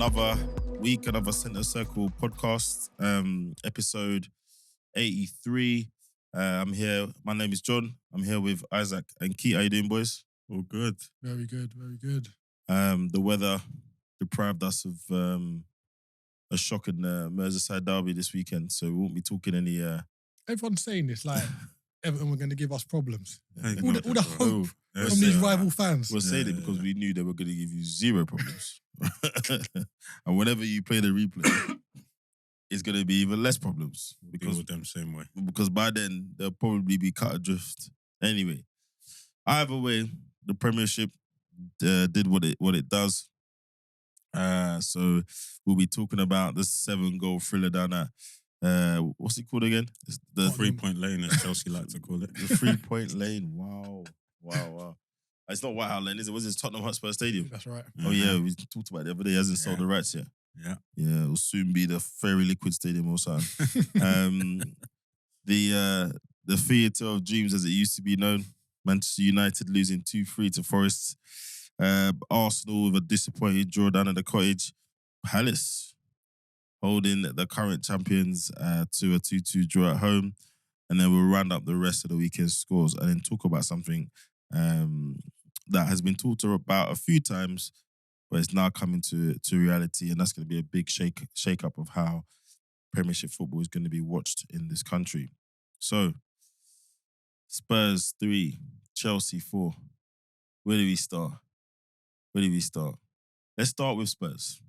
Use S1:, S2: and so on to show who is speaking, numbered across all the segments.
S1: another week, another Centre Circle podcast, episode 83. I'm here. My name is John. I'm here with Isaac and Keith. How you doing, boys?
S2: All good.
S3: Very good, very good.
S1: The weather deprived us of a shocking Merseyside derby this weekend, so we won't be talking any.
S3: Everyone's saying this, like Everton were going to give us problems.
S2: Hey,
S3: All the hope
S1: We're
S3: from these
S1: saying-
S3: rival fans.
S1: We're saying it because we knew they were going to give you zero problems. And whenever you play the replay, it's going to be even less problems.
S2: Because with them same way.
S1: Because by then, they'll probably be cut adrift. Anyway, either way, the Premiership did what it does. So we'll be talking about the 7-goal thriller down at what's it called again? It's the
S2: 3-point lane, as Chelsea like to call it.
S1: The 3-point lane. Wow. It's not White Hart Lane, is it? Was it Tottenham Hotspur Stadium?
S3: That's right.
S1: Oh yeah, we talked about it the other day. He hasn't sold the rights yet.
S2: Yeah.
S1: Yeah, it'll soon be the Fairy Liquid Stadium or something. The theatre of dreams, as it used to be known. Manchester United losing 2-3 to Forest. Arsenal with a disappointing draw down at the Cottage. Palace holding the current champions to a 2-2 draw at home. And then we'll round up the rest of the weekend's scores and then talk about something that has been talked about a few times, but it's now coming to reality, and that's going to be a big shake up of how Premiership football is going to be watched in this country. So, Spurs 3, Chelsea 4. Where do we start? Let's start with Spurs.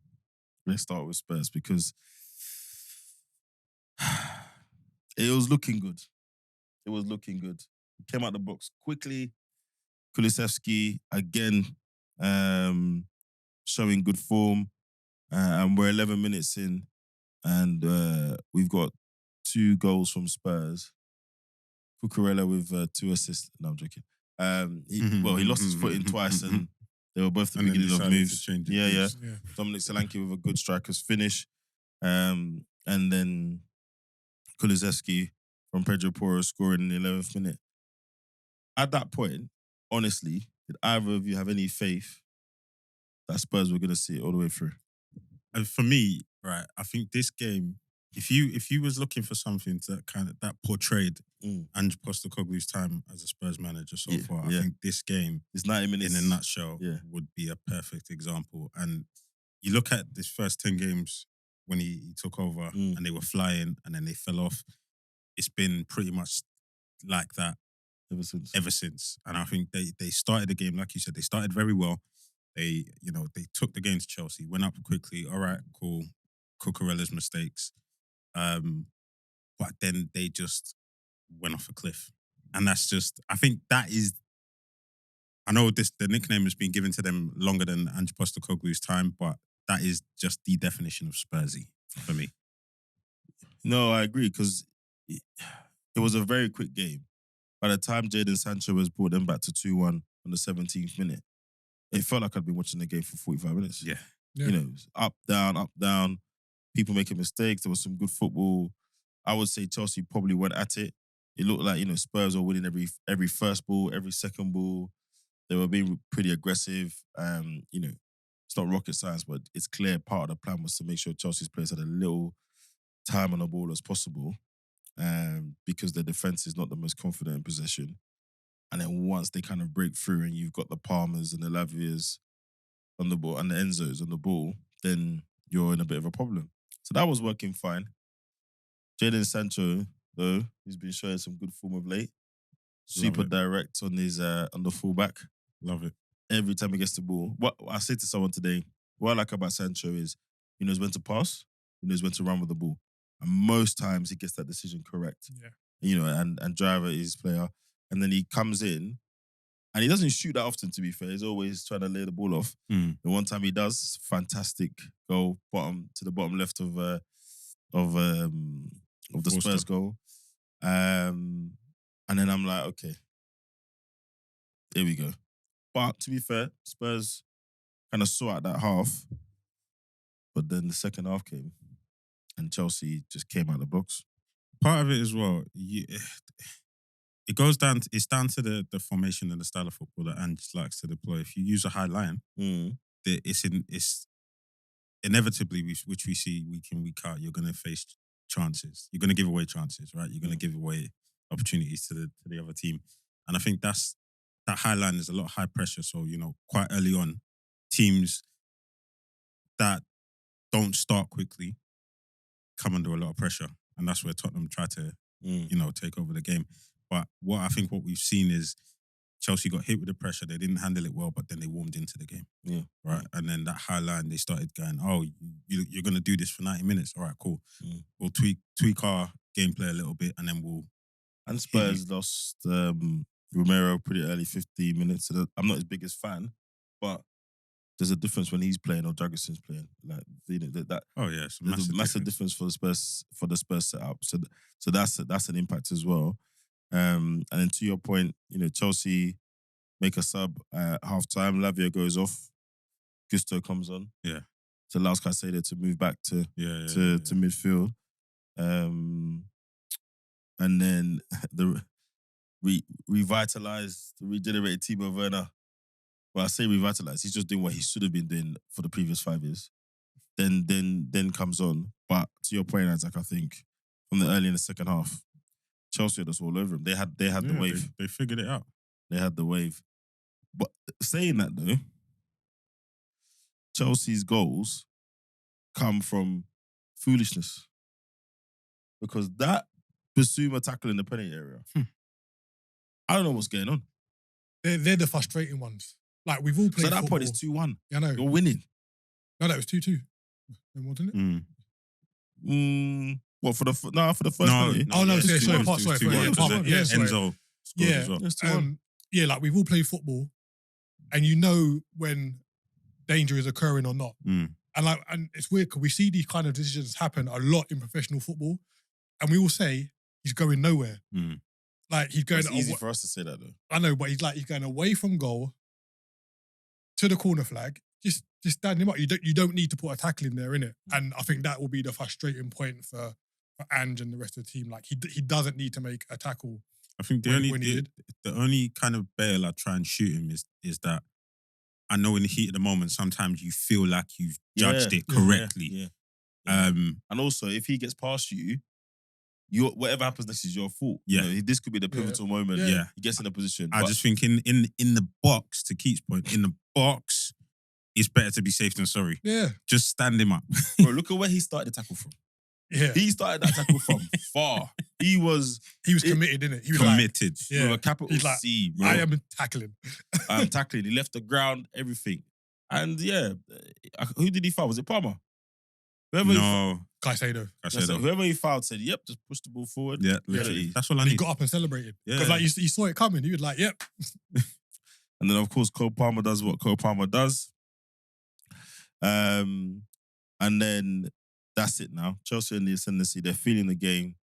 S1: Because it was looking good. Came out the box quickly. Kulusevski again showing good form. And we're 11 minutes in and we've got 2 goals from Spurs. Cucurella with 2 assists. No, I'm joking. He lost his footing twice and they were both the
S2: And then
S1: beginning of
S2: decided to
S1: moves.
S2: change it.
S1: Yeah.
S3: Yeah.
S1: Dominic Solanke with a good striker's finish. And then Kulusevski from Pedro Porro scoring in the 11th minute. At that point, honestly, did either of you have any faith that Spurs were going to see it all the way through?
S2: And for me, right, I think this game, if you was looking for something that portrayed Ange Postecoglou's time as a Spurs manager so far, I think this game,
S1: It's 90 minutes.
S2: in a nutshell, would be a perfect example. And you look at this first 10 games when he took over and they were flying and then they fell off. It's been pretty much like that ever since. And I think they started the game, like you said, they started very well. They took the game to Chelsea, went up quickly. All right, cool. Cucurella's mistakes. But then they just went off a cliff. And that's just, I think that is, I know the nickname has been given to them longer than Ange Postecoglou's time, but that is just the definition of Spursy for me.
S1: No, I agree, because it was a very quick game. By the time Jadon Sancho was brought them back to 2-1 on the 17th minute, it felt like I'd been watching the game for 45 minutes.
S2: Yeah.
S3: Yeah.
S1: You know, it was up, down, people making mistakes. There was some good football. I would say Chelsea probably went at it. It looked like, Spurs were winning every first ball, every second ball. They were being pretty aggressive. It's not rocket science, but it's clear part of the plan was to make sure Chelsea's players had a little time on the ball as possible. Because their defence is not the most confident in possession. And then once they kind of break through and you've got the Palmers and the Lavias on the ball and the Enzos on the ball, then you're in a bit of a problem. So that was working fine. Jadon Sancho, though, he's been showing some good form of late. Super direct on his on the fullback.
S2: Love it.
S1: Every time he gets the ball. What I said to someone today, what I like about Sancho is he knows when to pass, he knows when to run with the ball. And most times he gets that decision correct.
S3: Yeah.
S1: And Driver is his player. And then he comes in and he doesn't shoot that often, to be fair. He's always trying to lay the ball off. The one time he does, fantastic goal, to the bottom left of the Spurs goal. And then I'm like, okay, here we go. But to be fair, Spurs kind of saw out that half. But then the second half came and Chelsea just came out of the blocks.
S2: Part of it as well, it's down to the formation and the style of football that Ange likes to deploy. If you use a high line, it's inevitably, which we see week in, week out, you're going to face chances. You're going to give away chances, right? You're going to give away opportunities to the other team. And I think that high line is a lot of high pressure. So, quite early on, teams that don't start quickly come under a lot of pressure. And that's where Tottenham try to, take over the game. But what we've seen is Chelsea got hit with the pressure. They didn't handle it well, but then they warmed into the game.
S1: Yeah.
S2: Right. And then that high line, they started going, oh, you're going to do this for 90 minutes. All right, cool. We'll tweak our gameplay a little bit and then we'll...
S1: And Spurs lost Romero pretty early, 15 minutes. So I'm not his biggest fan, but there's a difference when he's playing or Jurgensen's playing. Like,
S2: it's
S1: there's a massive difference for the Spurs setup. So that's an impact as well. And then to your point, Chelsea make a sub at half time. Lavia goes off. Gusto comes on.
S2: Yeah.
S1: So allows Caicedo to move back to midfield. And then the revitalized, regenerated Timo Werner. Well, I say revitalized. He's just doing what he should have been doing for the previous 5 years. Then comes on. But to your point, Isaac, I think from the early in the second half, Chelsea had us all over him. They had the wave.
S2: They figured it out.
S1: They had the wave. But saying that though, Chelsea's goals come from foolishness. Because that Basuma tackle in the penalty area, I don't know what's going on.
S3: They're the frustrating ones. Like, we've all played
S1: So at that
S3: football.
S1: point, it's 2-1.
S3: Yeah, I know.
S1: You're winning.
S3: No, that was 2-2. Wasn't it?
S1: What, for the first penalty?
S2: Enzo scored as well.
S1: It's 2-1.
S3: Like, we've all played football and you know when danger is occurring or not. And it's weird because we see these kind of decisions happen a lot in professional football and we all say he's going nowhere. Like, he's going...
S1: It's easy for us to say that though.
S3: I know, but he's going away from goal to the corner flag. Just stand him up. You don't need to put a tackle in there, innit? And I think that will be the frustrating point for Ange and the rest of the team. Like, he doesn't need to make a tackle.
S2: I think the only kind of bail I try and shoot him is that I know in the heat of the moment, sometimes you feel like you've judged it correctly.
S1: And also, if he gets past you, whatever happens next is your fault.
S2: Yeah.
S1: This could be the pivotal moment.
S2: Yeah.
S1: He gets in a position.
S2: I just think in the box, to Keith's point, in the box, it's better to be safe than sorry.
S3: Yeah.
S2: Just stand him up.
S1: Bro, look at where he started the tackle from.
S3: Yeah.
S1: He started that tackle from far. He was
S3: committed, innit? He was
S2: committed.
S1: With a capital
S3: like,
S1: C, bro.
S3: I am tackling.
S1: I'm tackling. He left the ground, everything. And who did he foul? Was it Palmer?
S3: Caicedo.
S1: Whoever he fouled said, yep, just push the ball forward.
S2: Yeah, literally. That's all I need.
S3: He got up and celebrated.
S2: Yeah.
S3: Because he saw it coming. He was like, yep.
S1: And then, of course, Cole Palmer does what Cole Palmer does. And then that's it now. Chelsea in the ascendancy. They're feeling the game.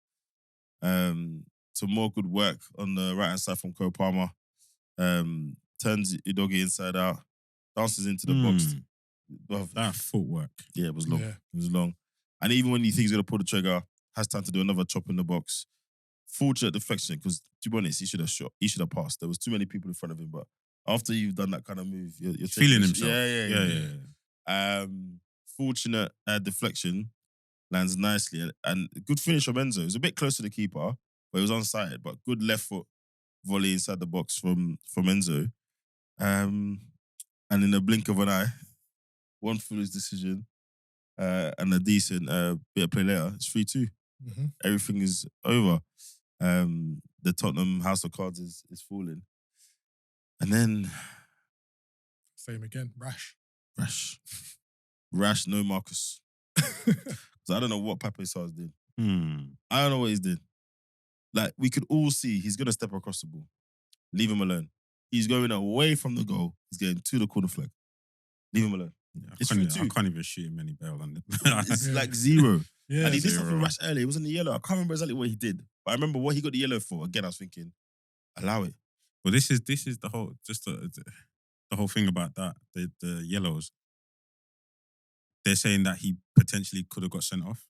S1: Some more good work on the right-hand side from Cole Palmer. Turns Udogie inside out. Dances into the box.
S2: That footwork.
S1: Yeah, it was long.
S3: Yeah.
S1: It was long. And even when you think he's going to pull the trigger, has time to do another chop in the box. Fortunate deflection, because to be honest, he should have shot. He should have passed. There was too many people in front of him, but after you've done that kind of move, you're
S2: feeling himself.
S1: Yeah. Fortunate deflection, lands nicely. And good finish from Enzo. It was a bit close to the keeper, but it was onside. But good left foot volley inside the box from Enzo. And in the blink of an eye, one foolish decision and a decent bit of play later, it's 3-2. Everything is over. The Tottenham House of Cards is falling. And then...
S3: Same again, Rash,
S1: no Marcus. So I don't know what Pape Sarr's did. I don't know what he's did. Like, we could all see he's going to step across the ball. Leave him alone. He's going away from the goal. He's getting to the corner flag. Leave him alone.
S2: Yeah, I can't even shoot him any bail on it.
S1: It's like zero.
S3: Yeah,
S1: and he did something rash earlier. It wasn't the yellow. I can't remember exactly what he did. But I remember what he got the yellow for. Again, I was thinking, allow it.
S2: Well, this is the whole, just the whole thing about that, the yellows. They're saying that he potentially could have got sent off.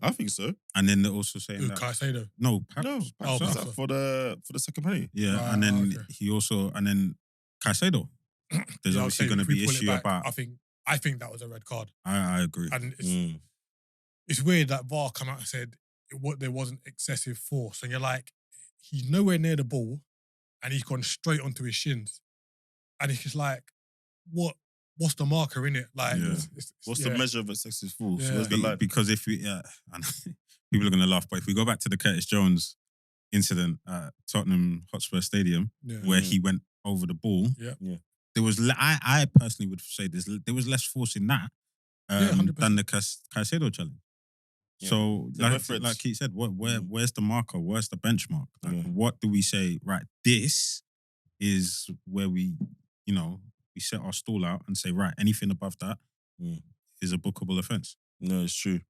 S1: I think so.
S2: And then they're also saying that...
S3: Caicedo?
S2: No,
S1: Paps
S3: Paps.
S1: for the second penalty.
S2: Yeah, and then he also... And then Caicedo. There's obviously going to be issue about...
S3: I think I think that was a red card.
S2: I agree.
S3: And it's weird that VAR come out and said there wasn't excessive force. And you're like, he's nowhere near the ball and he's gone straight onto his shins. And it's just like, what's the marker in it? Like,
S1: what's the measure of excessive force?
S3: Yeah.
S1: Where's the line?
S2: Because if we, and people are going to laugh, but if we go back to the Curtis Jones incident at Tottenham Hotspur Stadium, where he went over the ball, there was, I personally would say there was less force in that than the Caicedo challenge. Yeah. So, like Keith said, where's the marker? Where's the benchmark? Like, what do we say? Right, this is where we set our stall out and say, right, anything above that is a bookable offence.
S1: No, it's true.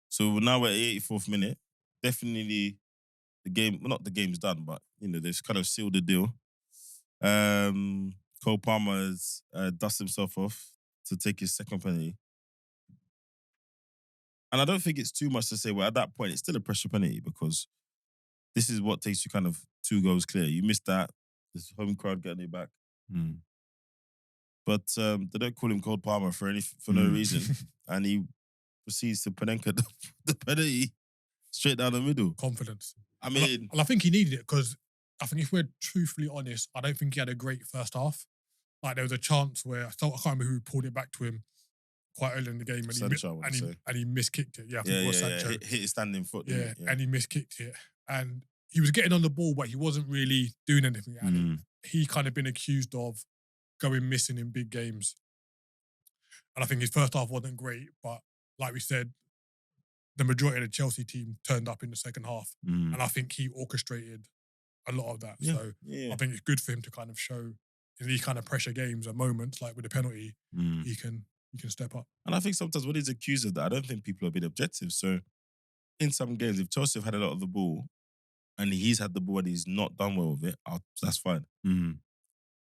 S1: So now we're at 84th minute. Definitely the game, well, not the game's done, but they've kind of sealed the deal. Cole Palmer has dusted himself off to take his second penalty. And I don't think it's too much to say, well, at that point, it's still a pressure penalty because this is what takes you kind of 2 goals clear. You missed that. There's home crowd getting you back. But they don't call him Cole Palmer for no reason. And he proceeds to Panenka the penalty straight down the middle.
S3: Confidence.
S1: I mean...
S3: Well, I think he needed it because I think if we're truthfully honest, I don't think he had a great first half. Like, there was a chance where I can't remember who pulled it back to him quite early in the game, and he miskicked it. Yeah, I think it was Sancho.
S1: Hit his standing foot.
S3: Yeah, and he miskicked it. And he was getting on the ball, but he wasn't really doing anything. And he kind of been accused of going missing in big games. And I think his first half wasn't great, but like we said, the majority of the Chelsea team turned up in the second half. And I think he orchestrated a lot of that. So I think it's good for him to kind of show in these kind of pressure games and moments, like with the penalty, he can step up.
S1: And I think sometimes when he's accused of that, I don't think people have been objective. So in some games, if Chelsea have had a lot of the ball and he's had the ball and he's not done well with it, that's fine.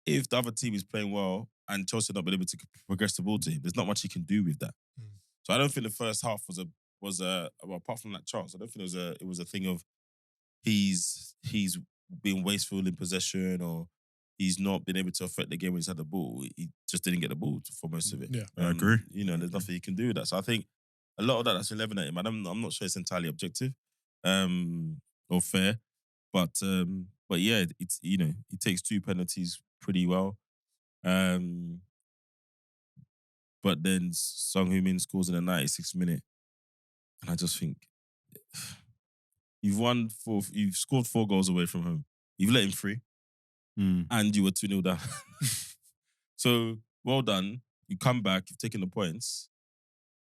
S1: If the other team is playing well and Chelsea have not been able to progress the ball to him, there's not much he can do with that. So I don't think the first half was well, apart from that chance, I don't think it was a thing of he's being wasteful in possession or he's not been able to affect the game when he's had the ball. He just didn't get the ball for most of it.
S3: Yeah,
S2: I agree.
S1: There's nothing he can do with that. So I think a lot of that's 11 at him. And I'm not sure it's entirely objective or fair. But yeah, it's he takes 2 penalties pretty well. But then Son Heung-min scores in the 96th minute. And I just think you've scored 4 goals away from home. You've let him free. And you were 2-0 down. So, well done. You come back, you've taken the points,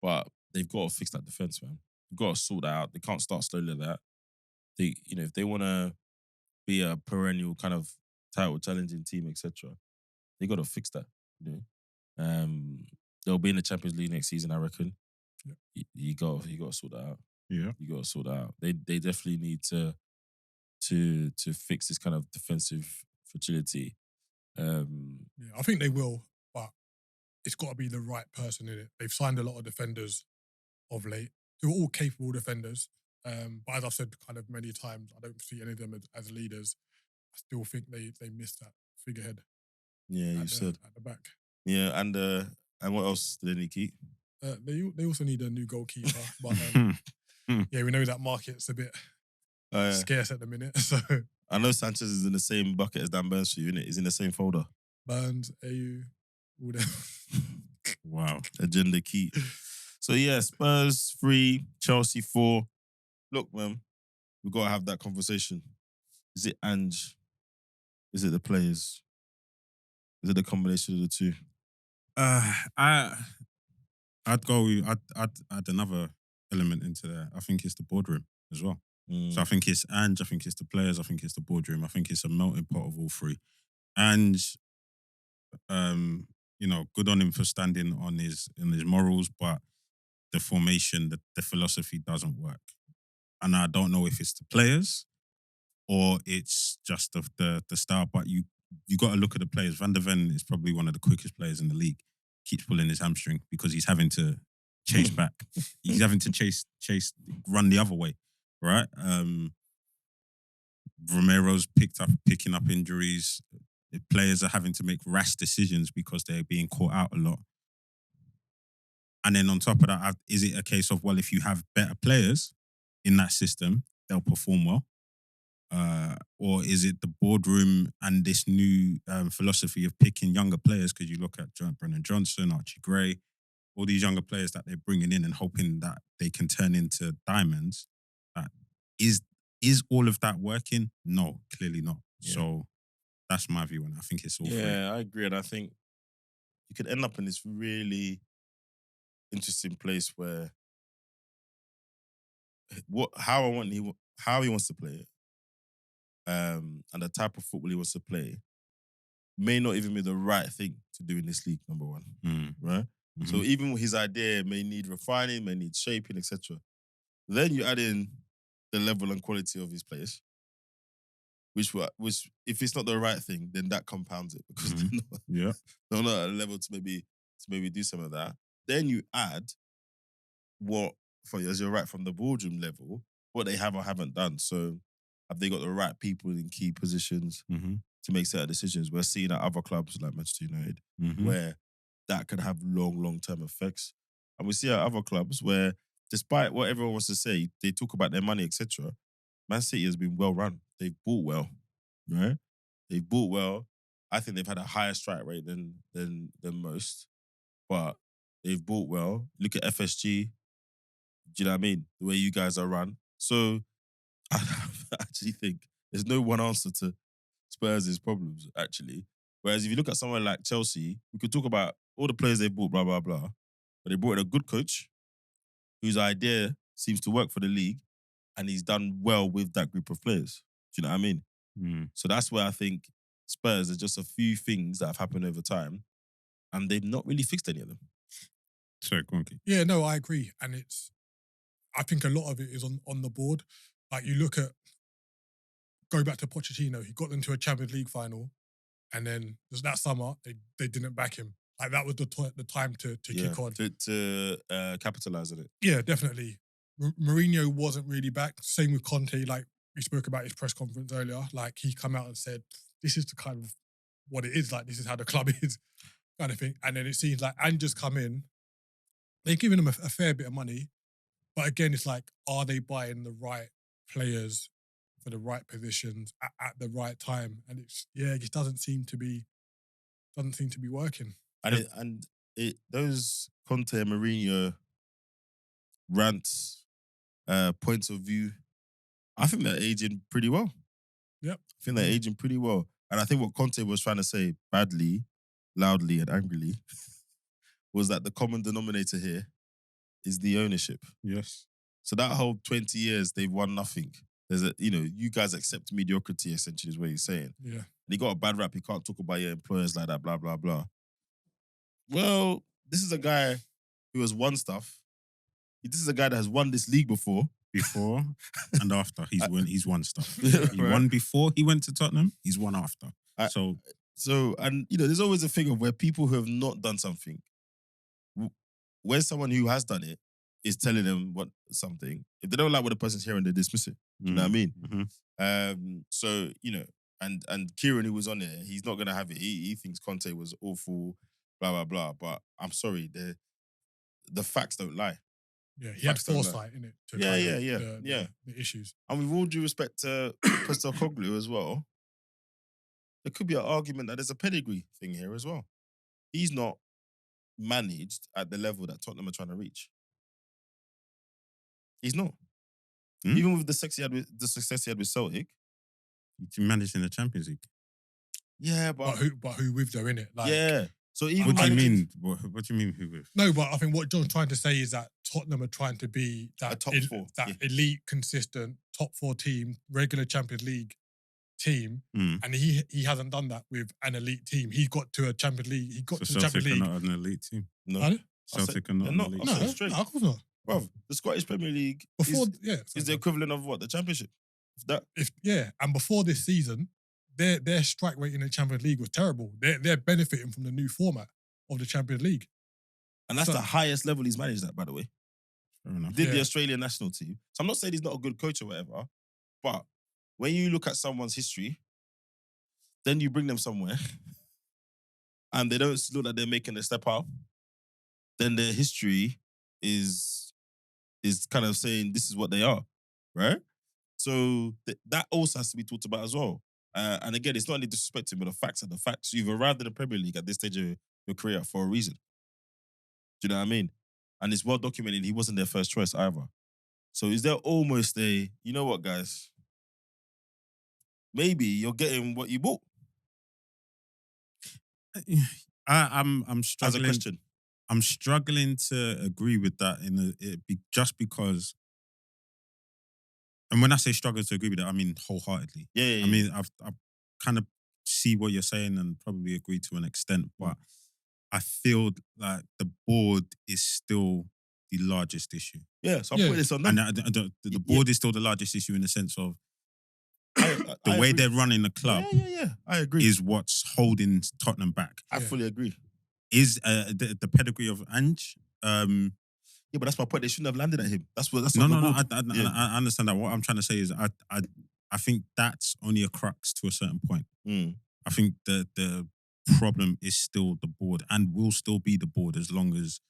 S1: but they've got to fix that defence, man. They've got to sort that out. They can't start slowly like that. If they want to be a perennial kind of title challenging team, etc., they got to fix that. They'll be in the Champions League next season, I reckon. Yep. You got to sort that out.
S2: Yeah,
S1: you got to sort that out. They definitely need to fix this kind of defensive fragility.
S3: I think they will, but it's got to be the right person in it. They've signed a lot of defenders of late. They're all capable defenders. But as I've said kind of many times, I don't see any of them as leaders. I still think they missed that figurehead.
S1: Yeah, you said
S3: at the back.
S1: Yeah, and what else do they need to keep?
S3: They also need a new goalkeeper, but we know that market's a bit scarce at the minute. So
S1: I know Sanchez is in the same bucket as Dan Burns for you, innit? He's in the same folder.
S3: Burns, AU, all them.
S1: Wow, agenda key. So yeah, Spurs 3, Chelsea 4. Look, man, we've got to have that conversation. Is it Ange? Is it the players? Is it the combination of the two?
S2: I'd add another element into there. I think it's the boardroom as well. So I think it's Ange, I think it's the players, I think it's the boardroom, I think it's a melting pot of all three. Ange, good on him for standing on his morals, but the formation, the philosophy doesn't work. And I don't know if it's the players or it's just the style, but you got to look at the players. Van der Ven is probably one of the quickest players in the league. Keeps pulling his hamstring because he's having to chase back. He's having to chase, run the other way, right? Romero's picking up injuries. The players are having to make rash decisions because they're being caught out a lot. And then on top of that, is it a case of, well, if you have better players in that system, they'll perform well? Or is it the boardroom and this new philosophy of picking younger players? Because you look at Brennan Johnson, Archie Gray, all these younger players that they're bringing in and hoping that they can turn into diamonds. Is all of that working? No, clearly not.
S1: Yeah.
S2: So that's my view, and I think it's all three.
S1: Yeah, I agree, and I think you could end up in this really interesting place where how he wants to play it, and the type of football he wants to play may not even be the right thing to do in this league. Number one, right?
S2: Mm-hmm.
S1: So even his idea may need refining, may need shaping, etc. Then you add in the level and quality of his players, which if it's not the right thing, then that compounds it because they're not at a level to maybe do some of that. Then you add as you're right, from the boardroom level, what they have or haven't done. So have they got the right people in key positions to make certain decisions? We're seeing at other clubs like Manchester United where that can have long-term effects. And we see at other clubs where, despite what everyone wants to say, they talk about their money, etc. Man City has been well run. They've bought well, right? They've bought well. I think they've had a higher strike rate than most, but they've bought well. Look at FSG. Do you know what I mean? The way you guys are run. So I actually think there's no one answer to Spurs' problems, actually. Whereas if you look at someone like Chelsea, we could talk about all the players they bought, blah, blah, blah. But they brought in a good coach whose idea seems to work for the league, and he's done well with that group of players. Do you know what I mean? So that's where I think Spurs, there's just a few things that have happened over time, and they've not really fixed any of them.
S2: Sorry, go on, Keith.
S3: Yeah, no, I agree. And I think a lot of it is on the board. Like you look at, go back to Pochettino, he got them to a Champions League final, and then just that summer, they didn't back him. Like that was the time to kick on.
S1: To capitalise on it.
S3: Yeah, definitely. Mourinho wasn't really back. Same with Conte, like we spoke about his press conference earlier. Like he come out and said, this is the kind of what it is, like this is how the club is, kind of thing. And then it seems like Ange just come in, they've given him a fair bit of money, but again, it's like, are they buying the right players for the right positions at the right time? And it just doesn't seem to be working.
S1: And those Conte and Mourinho rants, points of view, I think they're aging pretty well.
S3: Yep.
S1: I think they're aging pretty well. And I think what Conte was trying to say badly, loudly and angrily was that the common denominator here is the ownership.
S2: Yes.
S1: So that whole 20 years, they've won nothing. You guys accept mediocrity, essentially, is what he's saying.
S3: Yeah.
S1: And he got a bad rap. You can't talk about your employers like that, blah, blah, blah. Well, this is a guy who has won stuff. This is a guy that has won this league before.
S2: Before and after. He's won stuff.
S1: Yeah,
S2: He won before he went to Tottenham. He's won after.
S1: There's always a thing of where people who have not done something, when someone who has done it is telling them something, if they don't like what the person's hearing, they dismiss it. Do you know what I mean? And Kieran, who was on it, he's not going to have it. He thinks Conte was awful, blah, blah, blah. But I'm sorry, the facts don't lie.
S3: Yeah, he had foresight in it. The issues.
S1: And with all due respect to Postecoglou as well, there could be an argument that there's a pedigree thing here as well. He's not managed at the level that Tottenham are trying to reach. He's not. Even with the success he had with Celtic.
S2: He managed in the Champions League.
S1: Yeah, but
S3: who with though, innit? Like,
S1: yeah. So even
S2: what do you mean? What do you mean who with?
S3: No, but I think what John's trying to say is that Tottenham are trying to be that
S1: top four,
S3: elite, consistent top four team, regular Champions League team, and he hasn't done that with an elite team. He got to a Champions League. He got to the Champions League.
S2: Celtic are not an elite team.
S1: No,
S2: Celtic are not an elite team.
S3: No, of course not.
S1: Bro, the Scottish Premier League is the equivalent of what? The Championship?
S3: And before this season, their strike rate in the Champions League was terrible. They're benefiting from the new format of the Champions League.
S1: And that's the highest level he's managed at, by the way.
S2: Fair enough.
S1: Did the Australian national team. So I'm not saying he's not a good coach or whatever, but when you look at someone's history, then you bring them somewhere and they don't look like they're making a step up, then their history is kind of saying this is what they are, right? So that also has to be talked about as well. And again, it's not only disrespecting, but the facts are the facts. You've arrived in the Premier League at this stage of your career for a reason. Do you know what I mean? And it's well documented he wasn't their first choice either. So is there almost a, you know what, guys? Maybe you're getting what you bought.
S2: I'm struggling.
S1: As a question.
S2: I'm struggling to agree with that just because. And when I say struggle to agree with that, I mean wholeheartedly.
S1: Yeah.
S2: I mean, I've kind of see what you're saying and probably agree to an extent, but I feel like the board is still the largest issue.
S1: Yeah, so I'm putting this on them.
S2: And the board is still the largest issue in the sense of the way they're running the club.
S1: Yeah. I agree.
S2: Is what's holding Tottenham back.
S1: I fully agree.
S2: Is the pedigree of Ange?
S1: Yeah, but that's my point. They shouldn't have landed at him. That's what.
S2: No. I understand that. What I'm trying to say is, I think that's only a crux to a certain point. I think the problem is still the board and will still be the board as long as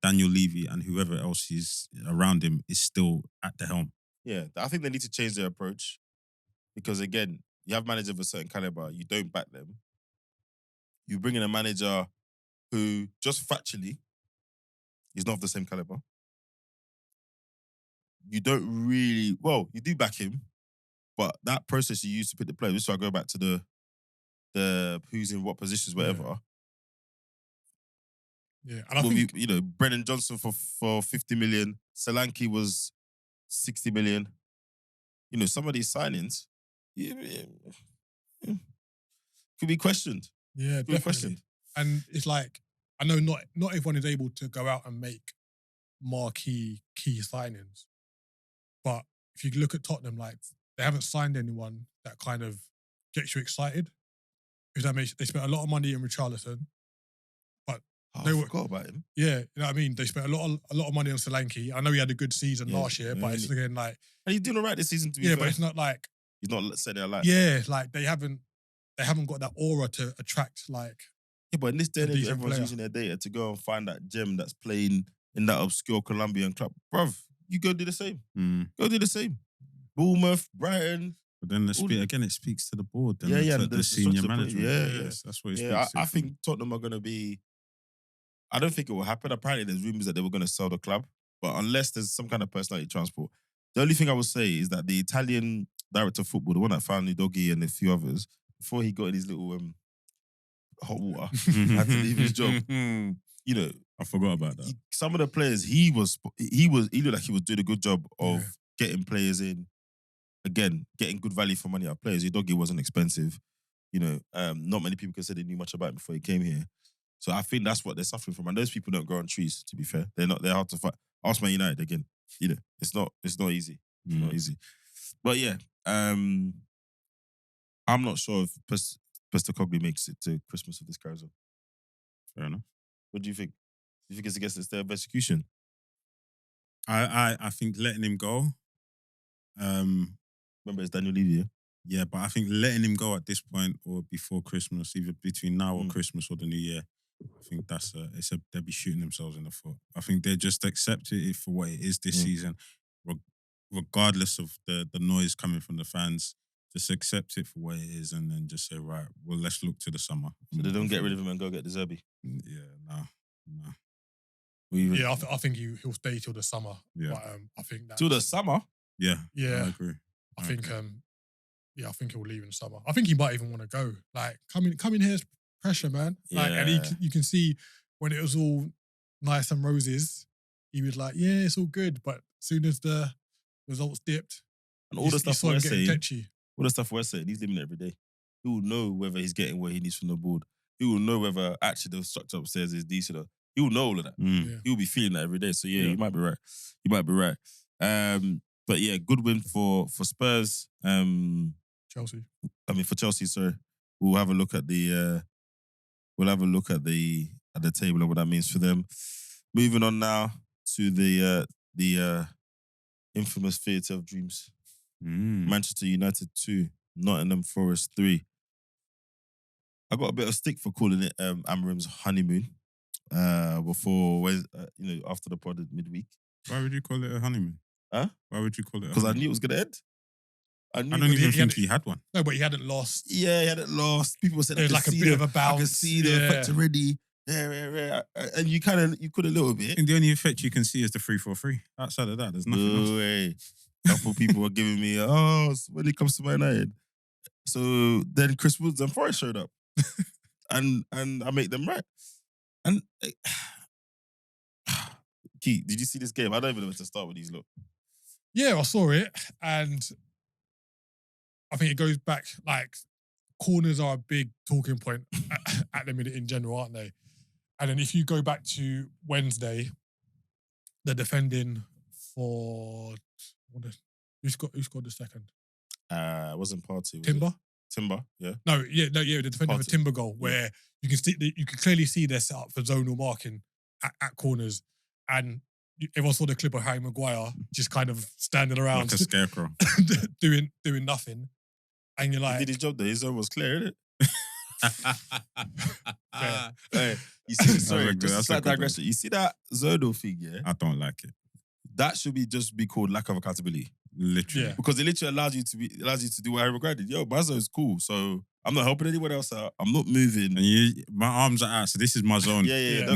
S2: Daniel Levy and whoever else is around him is still at the helm.
S1: Yeah, I think they need to change their approach because again, you have managers of a certain caliber, you don't back them. You bring in a manager who just factually is not of the same caliber. You don't really, well, you do back him, but that process you use to pick the players, so I go back to the who's in what positions, whatever.
S3: Yeah, and I think
S1: you know, Brennan Johnson for 50 million, Solanke was 60 million. You know, some of these signings could be questioned.
S3: Yeah,
S1: Could be
S3: definitely.
S1: questioned.
S3: And it's like, I know not everyone is able to go out and make marquee key signings. But if you look at Tottenham, like they haven't signed anyone that kind of gets you excited. If that makes, they spent a lot of money on Richarlison. But
S1: I forgot about him.
S3: Yeah, you know what I mean? They spent a lot of money on Solanke. I know he had a good season last year, but it's again like,
S1: and he's doing all right this season to be fair.
S3: But it's not like
S1: he's not setting it alight.
S3: Yeah, like they haven't got that aura to attract like.
S1: Yeah, but in this day and age, everyone's using their data to go and find that gem that's playing in that obscure Colombian club. Bruv, you go do the same. Go do the same. Bournemouth, Brighton.
S2: But then it speaks to the board. Then the senior manager.
S1: Yes,
S2: that's what it speaks to.
S1: I think Tottenham are going to be. I don't think it will happen. Apparently, there's rumours that they were going to sell the club, but unless there's some kind of personality transport, the only thing I would say is that the Italian director of football, the one that found Udogi and a few others, before he got in his little hot water, had to leave his job. You know,
S2: I forgot about that.
S1: Some of the players, he looked like he was doing a good job of getting players in. Again, getting good value for money out of players. Udogi wasn't expensive. You know, not many people could say they knew much about him before he came here. So I think that's what they're suffering from. And those people don't grow on trees, to be fair. They're hard to fight. Ask Man United again. You know, it's not easy. It's not easy. But yeah, I'm not sure if Postecoglou makes it to Christmas if this carries on.
S2: Fair enough.
S1: What do you think? Do you think it's against the state of execution?
S2: I think letting him go.
S1: Remember, it's Daniel Levy, yeah?
S2: Yeah, but I think letting him go at this point or before Christmas, either between now or Christmas or the New Year, I think they'll be shooting themselves in the foot. I think they just accept it for what it is this season, regardless of the noise coming from the fans. Just accept it for what it is and then just say, right, well, let's look to the summer.
S1: So they don't get rid of him and go get the Zerbi?
S2: Yeah, no.
S3: Yeah, I think he'll stay till the summer.
S2: Yeah.
S3: But, I think that
S1: till the summer?
S2: Yeah.
S3: Yeah.
S2: I agree.
S3: I think he'll leave in the summer. I think he might even want to go. Like, coming here is pressure, man. Like, and you can see when it was all nice and roses, he was like, yeah, it's all good. But as soon as the results dipped,
S1: and all the stuff we're saying, he's living it every day. He will know whether he's getting what he needs from the board. He will know whether actually the structure upstairs is decent. Or he will know all of that. He'll be feeling that every day. So yeah, you might be right. You might be right. But yeah, good win for Spurs.
S3: Chelsea.
S1: I mean for Chelsea, sorry. We'll have a look at the table and what that means for them. Moving on now to the infamous theatre of dreams. Manchester United 2, Nottingham Forest 3. I got a bit of stick for calling it Amarim's honeymoon. before after the pod midweek.
S2: Why would you call it a honeymoon?
S1: Huh?
S2: Why would you call it?
S1: Because I knew it was gonna end.
S2: I don't even think he had one.
S3: No, but he hadn't lost.
S1: Yeah, he hadn't lost. People said
S3: There's like a bit of a bounce.
S1: I can see the effect already. Yeah. And you could a little bit.
S2: I think the only effect you can see is the 3-4-3. Outside of that, there's nothing else.
S1: No way. A couple people were giving me, when it comes to Man United. So then Chris Woods and Forrest showed up. and I make them right. And Keith, did you see this game? I don't even know where to start with these. Look.
S3: Yeah, I saw it, and I think it goes back, like, corners are a big talking point at the minute in general, aren't they? And then if you go back to Wednesday, the defending for who scored the second?
S1: It wasn't Party.
S3: Timber?
S1: Timber, yeah.
S3: No, the defending for Timber goal, where you can clearly see they're set up for zonal marking at corners, and everyone saw the clip of Harry Maguire just kind of standing around
S2: like a scarecrow,
S3: doing nothing, and you're like,
S1: he did his job there. His zone was clear, isn't it?
S3: Hey,
S1: you see, sorry, just a slight digression. You see that zonal thing, yeah?
S2: I don't like it.
S1: That should just be called lack of accountability.
S2: Literally.
S3: Yeah.
S1: Because it literally allows you to do what Harry Maguire did. Yo, my zone's cool, so I'm not helping anyone else out. I'm not moving.
S2: And my arms are out, so this is my zone.
S1: Yeah.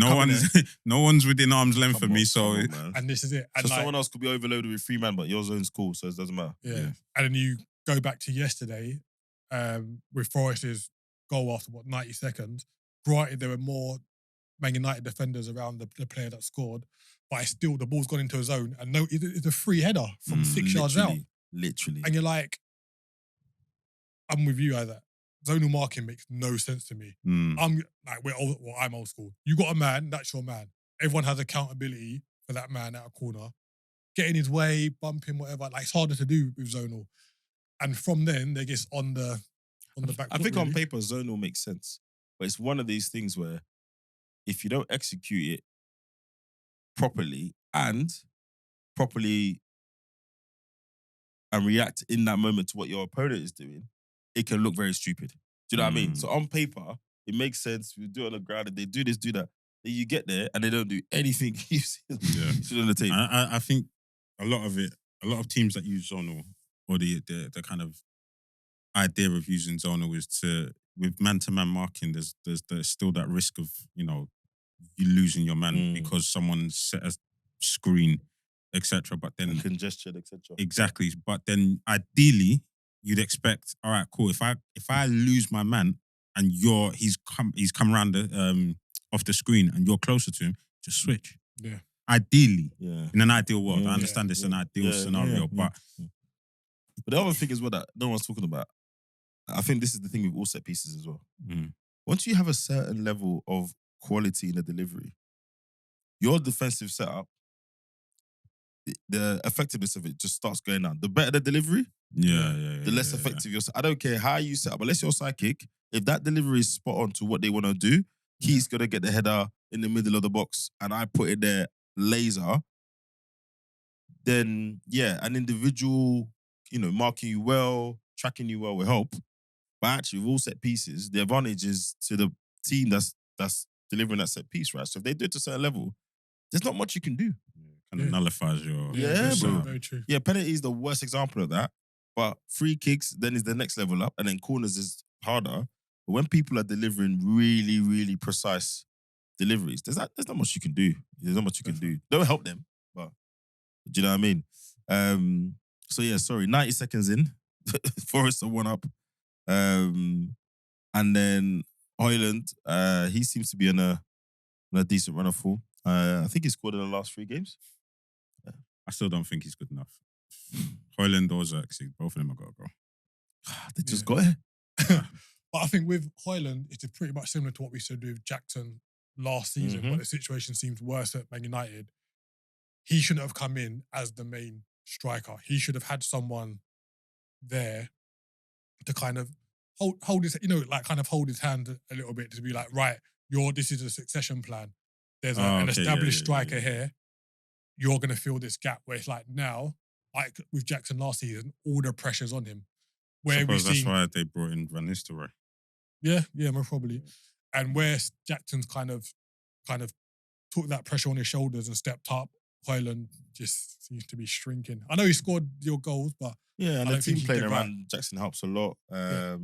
S2: No one's within arm's length of me, so
S3: and this is it. And
S1: so someone else could be overloaded with 3 man, but your zone's cool, so it doesn't matter.
S3: Yeah. And then you go back to yesterday, with Forrest's goal after 90 seconds. Granted, there were more Man United defenders around the player that scored, but it's still, the ball's gone into a zone, and it's a free header from 6 yards out.
S1: Literally.
S3: And you're like, I'm with you either. Zonal marking makes no sense to me. I'm old school. You got a man, that's your man. Everyone has accountability for that man at a corner. Get in his way, bump him, whatever. Like, it's harder to do with zonal. And from then, they get on the back.
S1: I think on paper, zonal makes sense. But it's one of these things where if you don't execute it properly and react in that moment to what your opponent is doing, it can look very stupid. Do you know what I mean? So on paper, it makes sense. We do it on the ground and they do this, do that. Then you get there and they don't do anything you see on the tape.
S2: I think a lot of teams that use zonal, or the kind of idea of using zonal is with man-to-man marking, there's still that risk of, you losing your man because someone set a screen, etc. But then
S1: congestion, etc.
S2: Exactly. But then ideally, you'd expect, all right, cool. If I lose my man and he's come around off the screen and you're closer to him, just switch.
S3: Yeah.
S2: Ideally,
S1: in
S2: an ideal world, I understand it's an ideal scenario, but
S1: the other thing is what that no one's talking about. I think this is the thing with all set pieces as well. Once you have a certain level of quality in the delivery, your defensive setup, the effectiveness of it just starts going down. The better the delivery, the less effective your. I don't care how you set up, unless you're psychic. If that delivery is spot on to what they want to do, he's gonna get the header in the middle of the box, and I put it there laser. Then an individual, marking you well, tracking you well will help. But actually, with all set pieces, the advantage is to the team that's delivering that set piece, right? So if they do it to a certain level, there's not much you can do.
S2: Kind of nullifies your...
S3: Very true.
S1: Yeah, penalty is the worst example of that. But free kicks then is the next level up, and then corners is harder. But when people are delivering really, really precise deliveries, there's not much you can do. There's not much you can do. Don't help them, but do you know what I mean? 90 seconds in, Forrest are 1 up. And then Højlund, he seems to be on a decent run of form. I think he scored in the last 3 games.
S2: I still don't think he's good enough. Højlund or Xerxes, both of them have got to go.
S1: They just got it.
S3: But I think with Højlund, it's pretty much similar to what we said with Jackson last season, but the situation seems worse at Man United. He shouldn't have come in as the main striker. He should have had someone there to kind of hold his, hold his hand a little bit, to be like, right, this is a succession plan. There's an established striker here. You're going to fill this gap, where it's like now, like with Jackson last season, all the pressure's on him. Where
S2: that's why they brought in Van Nistelrooy.
S3: Yeah, most probably. And where Jackson's kind of took that pressure on his shoulders and stepped up, Højlund just seems to be shrinking. I know he scored your goals, but
S1: Yeah, and
S3: I
S1: the
S3: don't think
S1: team
S3: he
S1: playing
S3: did
S1: around Jackson helps a lot.
S3: Yeah.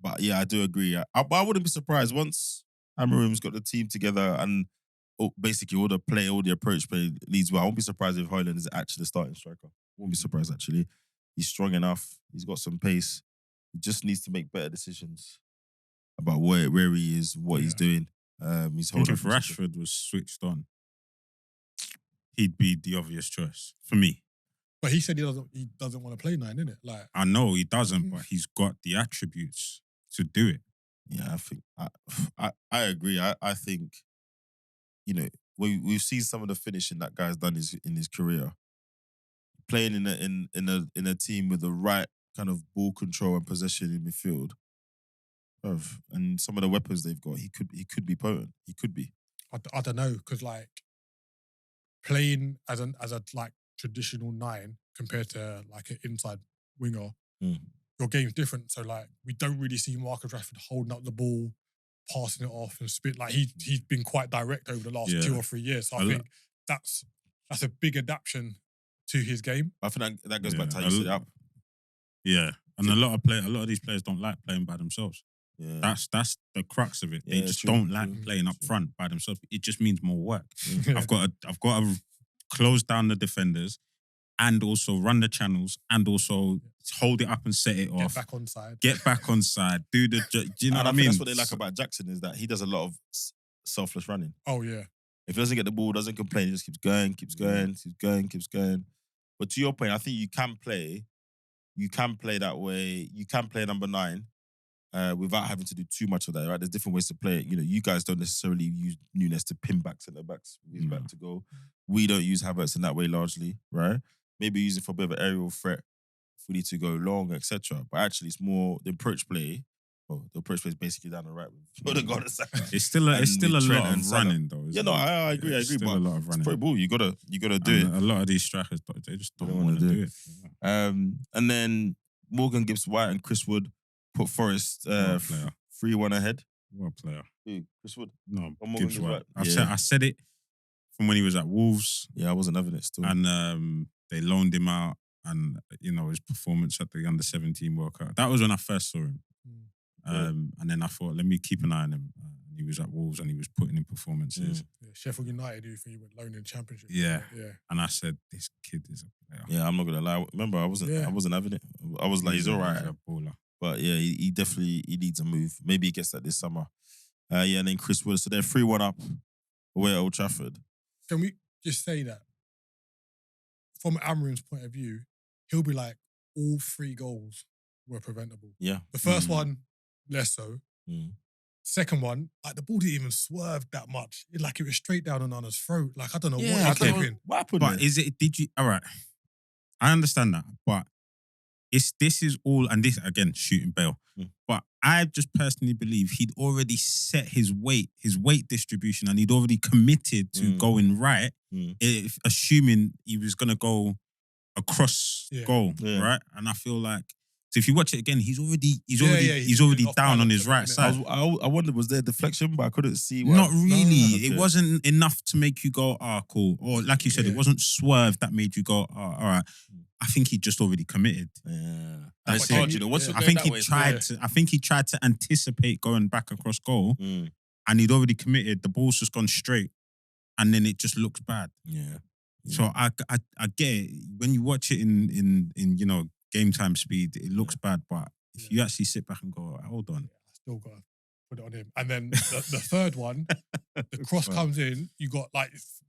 S1: But yeah, I do agree. But I wouldn't be surprised once Amarim's got the team together and basically all the approach play leads well. I won't be surprised if Højlund is actually the starting striker. Won't be surprised actually. He's strong enough. He's got some pace. He just needs to make better decisions about where he is, what he's doing. He's
S2: I think if Rashford was switched on, he'd be the obvious choice for me.
S3: But he said he doesn't want to play 9, innit? Like,
S2: I know he doesn't, but he's got the attributes to do it.
S1: Yeah, I think I agree. I think, you know, we've seen some of the finishing that guy's done in his career. Playing in a team with the right kind of ball control and possession in midfield, and some of the weapons they've got, he could be potent. He could be.
S3: I don't know, because like playing as a like traditional 9 compared to like an inside winger, your game's different. So like we don't really see Marcus Rashford holding up the ball, passing it off and spit. Like he's been quite direct over the last 2 or 3 years. So I think that's a big adaptation to his game.
S1: I think that goes back to how you set it up.
S2: Yeah, and a lot of these players don't like playing by themselves.
S1: Yeah.
S2: That's the crux of it. They just
S1: true,
S2: don't like playing up front by themselves. It just means more work.
S3: Yeah.
S2: I've got to close down the defenders, and also run the channels, and also hold it up and set it off. Get back on side. Do you know what I mean?
S1: That's what they like about Jackson, is that he does a lot of selfless running.
S3: Oh yeah.
S1: If he doesn't get the ball, doesn't complain, he just keeps going. But to your point, I think you can play that way. You can play number 9 without having to do too much of that, right? There's different ways to play it. You know, you guys don't necessarily use Nunes to pin back centre backs, move back to goal. We don't use Havertz in that way largely, right? Maybe use it for a bit of an aerial threat if we need to go long, etc. But actually, it's more the approach play. Oh, the approach play is basically down the right with Odegaard.
S2: It's still a lot of running though.
S1: Yeah, no, I agree.
S2: It's still
S1: but
S2: a lot of running.
S1: It's pro ball. You gotta do it.
S2: A lot of these strikers, they just don't want to do it.
S1: And then Morgan Gibbs-White and Chris Wood put Forest 3-1 ahead.
S2: What a player!
S1: Who? Chris Wood?
S2: No,
S1: Morgan
S2: Gibbs-White.
S1: Yeah.
S2: I said it from when he was at Wolves.
S1: Yeah, I wasn't having it still.
S2: And they loaned him out, and you know his performance at the under-17 World Cup. That was when I first saw him. And then I thought, let me keep an eye on him. And he was at Wolves and he was putting in performances.
S3: Yeah, Sheffield United, who think he went loan in the Championship.
S2: Yeah. And I said, this kid is a player.
S1: Yeah, I'm not gonna lie. Remember, I wasn't having it. I was like, he's all right.
S2: He's a baller.
S1: But yeah, he definitely needs a move. Maybe he gets that this summer. And then Chris Wood. So they're 3-1 up away at Old Trafford.
S3: Can we just say that from Amarim's point of view, he'll be like, all 3 goals were preventable.
S1: Yeah.
S3: The first one, less so. Second one, like the ball didn't even swerve that much. It was straight down on Nana's throat. Like, I don't know what happened.
S1: What happened?
S2: But all right, I understand that, but this is all, and this again, shooting Bale. But I just personally believe he'd already set his weight distribution, and he'd already committed to going right, assuming he was going to go across goal, right? And I feel like, so if you watch it again, he's already down on his right side.
S1: I wondered, was there deflection, but I couldn't see.
S2: Not really. Okay. It wasn't enough to make you go, cool. Or like you said, it wasn't swerve that made you go, all right. I think he just already committed.
S1: Yeah.
S2: That's
S1: hard,
S2: it.
S1: you know.
S2: I think he tried to anticipate going back across goal, and he'd already committed. The ball's just gone straight, and then it just looks bad.
S1: Yeah.
S2: So I get it. When you watch it in you know, game time speed, it looks bad, but if you actually sit back and go, hold on.
S3: I still got to put it on him. And then the third one, the cross comes in, you got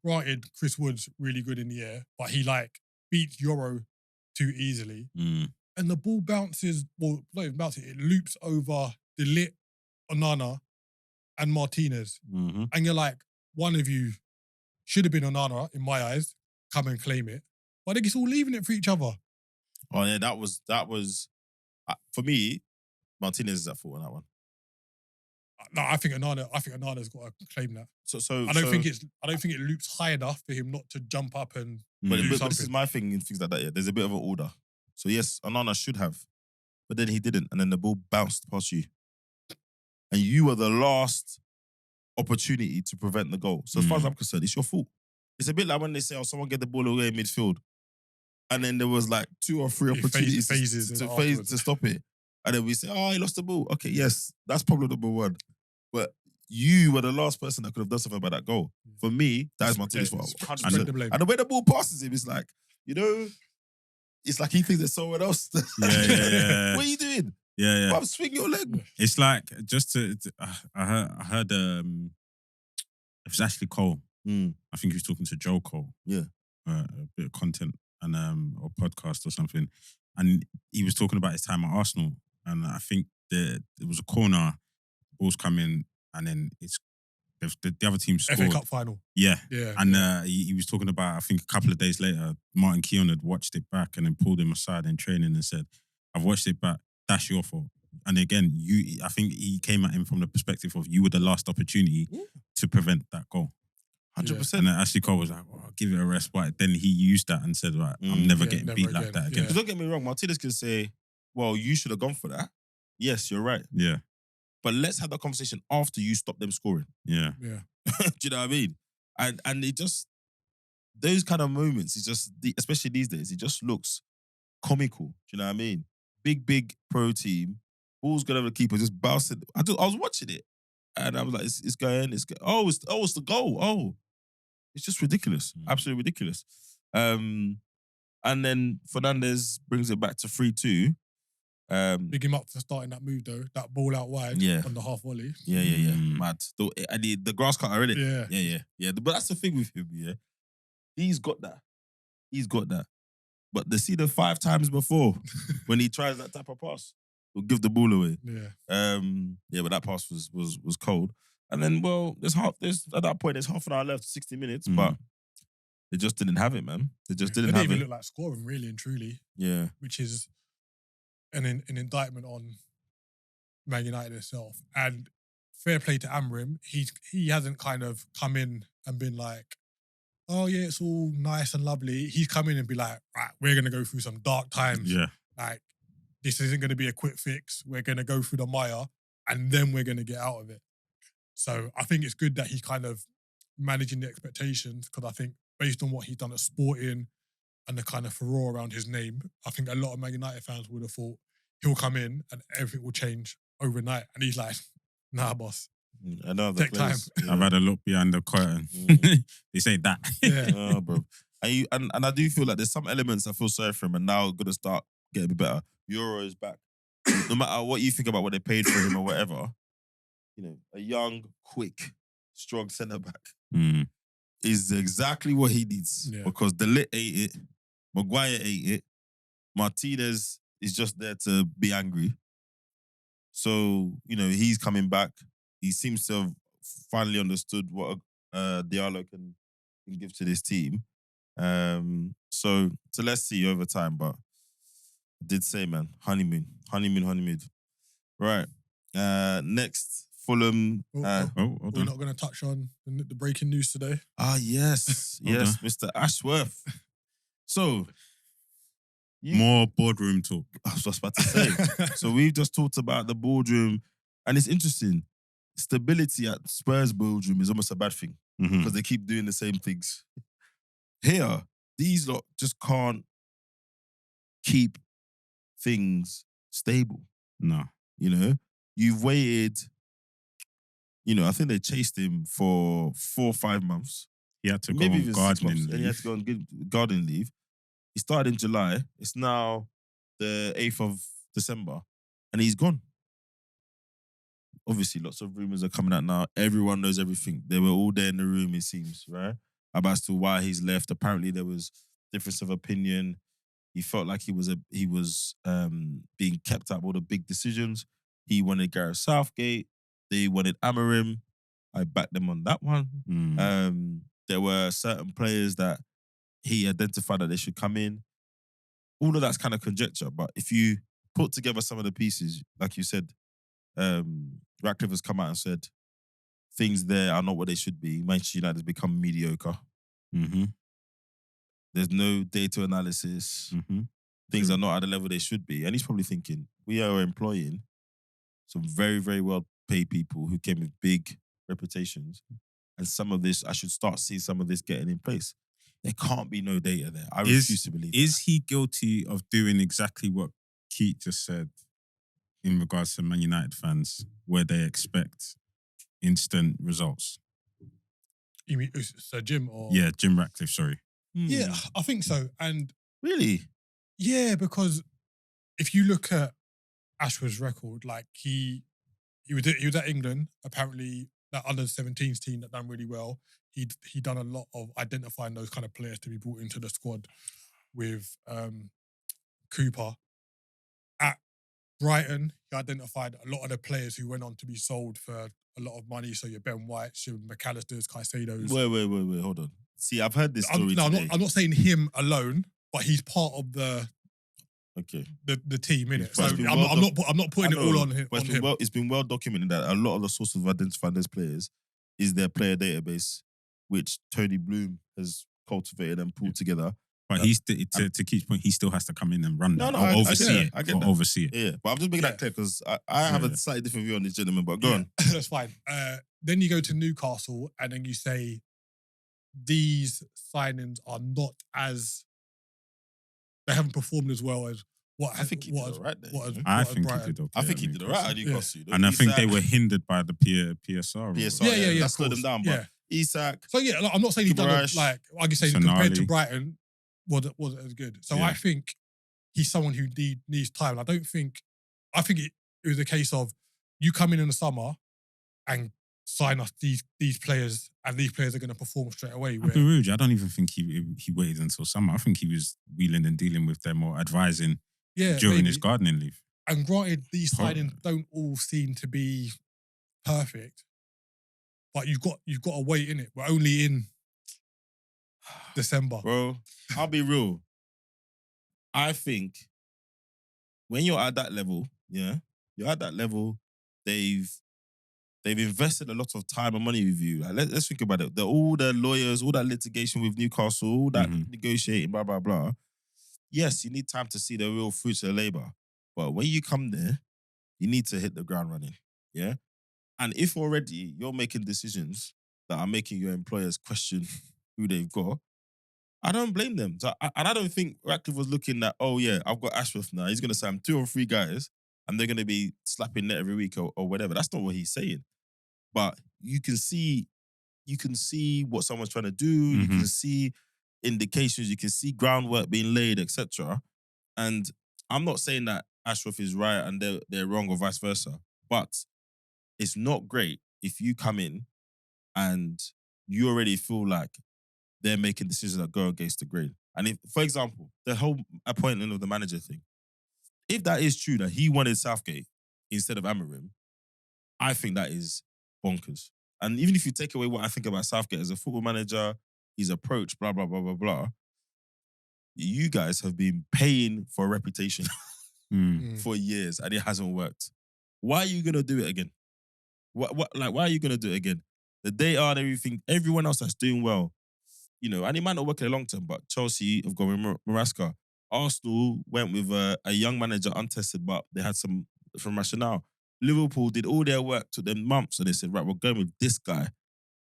S3: granted, Chris Wood's really good in the air, but he beats Euro too easily. And the ball bounces, well, not even bounces, it loops over De Ligt, Onana, and Martinez. And you're like, one of you should have been Onana, in my eyes, come and claim it. But I think it's all leaving it for each other.
S1: Oh yeah, that was for me. Martinez is at fault on that one.
S3: No, I think Onana's got to claim that.
S1: So
S3: I don't think it loops high enough for him not to jump up and
S1: But
S3: do
S1: this
S3: something.
S1: is my thing in things like that. Yeah, there's a bit of an order. So yes, Onana should have, but then he didn't, and then the ball bounced past you, and you were the last opportunity to prevent the goal. So as far as I'm concerned, it's your fault. It's a bit like when they say, "Oh, someone get the ball away in midfield," and then there was like 2 or 3 opportunities to stop it, and then we say, "Oh, he lost the ball." Okay, yes, that's problem number 1. But you were the last person that could have done something about that goal. For me, that's Martinez's fault. And the way the ball passes him, it's like, it's like he thinks there's someone else.
S2: Yeah.
S1: What are you doing?
S2: Yeah.
S1: Bruv, swing your leg.
S2: It's like I heard it was actually Cole. I think he was talking to Joe Cole.
S1: Yeah.
S2: A bit of content and or podcast or something, and he was talking about his time at Arsenal, and I think it was a corner, ball's come in, and then the other team scored.
S3: FA Cup final.
S2: Yeah. And he was talking about, I think a couple of days later, Martin Keown had watched it back and then pulled him aside in training and said, "I've watched it back. That's your fault." And again, I think he came at him from the perspective of you were the last opportunity to prevent that goal.
S1: 100%.
S2: And Ashley Cole was like, "Oh, give it a rest." But then he used that and said, "Right, I'm never getting beat like that again."
S1: Because don't get me wrong, Martinez can say, "Well, you should have gone for that." Yes, you're right.
S2: Yeah.
S1: But let's have that conversation after you stop them scoring.
S2: Yeah.
S3: Yeah.
S1: Do you know what I mean? And it just, those kind of moments, it's just, especially these days, it just looks comical. Do you know what I mean? Big pro team, ball's going over the keeper, just bouncing. I was watching it, and I was like, it's going. Oh, it's the goal. Oh, it's just ridiculous. Absolutely ridiculous. And then Fernandes brings it back to 3-2.
S3: Big him up for starting that move though. That ball out wide on the half volley.
S1: Yeah. Mad. The grass cutter, innit?
S3: Yeah.
S1: But that's the thing with him, yeah. He's got that. But the 5 times before, when he tries that type of pass, he'll give the ball away.
S3: Yeah.
S1: But that pass was cold. And then, well, at that point, there's half an hour left, 60 minutes, but they just didn't have it, man. They just didn't have it.
S3: They didn't even look like scoring, really and truly.
S1: Yeah.
S3: Which is an indictment on Man United itself. And fair play to Amrim, he hasn't kind of come in and been like, "Oh yeah, it's all nice and lovely." He's come in and be like, "Right, we're going to go through some dark times.
S2: Yeah.
S3: Like, this isn't going to be a quick fix. We're going to go through the mire and then we're going to get out of it." So I think it's good that he's kind of managing the expectations, because I think based on what he's done at Sporting and the kind of furore around his name, I think a lot of Man United fans would have thought he'll come in and everything will change overnight. And he's like, "Nah, boss. Take time."
S2: I've had a look behind the curtain. They say that.
S3: Yeah.
S1: Oh, bro. And I do feel like there's some elements I feel sorry for him, and now going to start getting a bit better. Euro is back. No matter what you think about what they paid for him or whatever, a young, quick, strong centre-back is exactly what he needs.
S3: Yeah.
S1: Because De Ligt ate it, Maguire ate it, Martinez is just there to be angry. So, he's coming back. He seems to have finally understood what Diallo can give to this team. So let's see over time. But I did say, man, honeymoon. Right. Next, Fulham.
S3: We're not going to touch on the breaking news today.
S1: Yes, Mr. Ashworth. So,
S2: more boardroom talk.
S1: I was just about to say. So we've just talked about the boardroom, and it's interesting. Stability at Spurs boardroom is almost a bad thing because they keep doing the same things. Here, these lot just can't keep things stable.
S2: No.
S1: You've waited, I think they chased him for 4 or 5 months.
S2: He had to go on gardening leave.
S1: And he had to go on gardening leave. He started in July. It's now the 8th of December. And he's gone. Obviously, lots of rumours are coming out now. Everyone knows everything. They were all there in the room, it seems, right? About as to why he's left. Apparently, there was difference of opinion. He felt like he was being kept out of all the big decisions. He wanted Gareth Southgate. They wanted Amorim. I backed them on that one. There were certain players that he identified that they should come in. All of that's kind of conjecture, but if you put together some of the pieces, like you said, Ratcliffe has come out and said things there are not what they should be. Manchester United has become mediocre. There's no data analysis. Things are not at the level they should be. And he's probably thinking, we are employing some very, very well-paid people who came with big reputations, and some of this, I should start seeing some of this getting in place. There can't be no data there. I refuse to believe.
S2: Is he guilty of doing exactly what Keith just said in regards to Man United fans, where they expect instant results?
S3: You mean Sir Jim or
S2: Jim Ratcliffe? Sorry.
S3: Yeah, I think so. And
S1: really,
S3: yeah, because if you look at Ashworth's record, like he was at England. Apparently, that under 17s team that done really well. He done a lot of identifying those kind of players to be brought into the squad with Cooper. At Brighton, he identified a lot of the players who went on to be sold for a lot of money. So your Ben Whites, your McAllisters, Caicedos.
S1: Wait, hold on. See, I've heard this story.
S3: I'm not saying him alone, but he's part of the team, innit? So I'm not putting it all on him.
S1: It's been well documented that a lot of the sources of identifying those players is their player database, which Tony Bloom has cultivated and pulled together.
S2: But to Keith's point, he still has to come in and run that.
S1: I
S2: oversee it.
S1: Yeah, but I'm just making that clear because I have a slightly different view on this gentleman, but go on.
S3: That's fine. Then you go to Newcastle and then you say these signings are not they haven't performed as well as what
S1: I think he did all right there.
S2: I think he did okay.
S1: I think he did all right at Newcastle.
S2: Yeah. And I think they were hindered by the PSR.
S1: Yeah. That slowed them down. But Isak.
S3: So yeah, I'm not saying he done like I can say compared to Brighton wasn't as good. So I think he's someone who needs time. I think it was a case of you come in the summer and sign us these players, and these players are going to perform straight away.
S2: I'll be rude. I don't even think he waited until summer. I think he was wheeling and dealing with them or advising during his gardening leave.
S3: And granted, these signings don't all seem to be perfect, but you've got to wait in it. We're only in December,
S1: bro. I'll be real. I think when you're at that level, they've invested a lot of time and money with you. Like, let's think about it. All the lawyers, all that litigation with Newcastle, all that negotiating, blah, blah, blah. Yes, you need time to see the real fruits of the labour. But when you come there, you need to hit the ground running. Yeah? And if already you're making decisions that are making your employers question who they've got, I don't blame them. So, and I don't think Ratcliffe was looking at, oh yeah, I've got Ashworth now. He's going to sign 2 or 3 guys and they're going to be slapping net every week or whatever. That's not what he's saying. But you can see what someone's trying to do. You can see indications. You can see groundwork being laid, etc. And I'm not saying that Ashworth is right and they're wrong or vice versa. But it's not great if you come in and you already feel like they're making decisions that go against the grain. And if, for example, the whole appointment of the manager thing, if that is true that he wanted Southgate instead of Amorim, I think that is bonkers. And even if you take away what I think about Southgate as a football manager, his approach, blah, blah, blah, blah, blah, you guys have been paying for a reputation for years and it hasn't worked. Why are you going to do it again? Why are you going to do it again? The data and everything, everyone else that's doing well, and it might not work in the long term, but Chelsea have gone with Maresca. Arsenal went with a young manager, untested, but they had some rationale. Liverpool did all their work, took them months, and they said, right, we're going with this guy,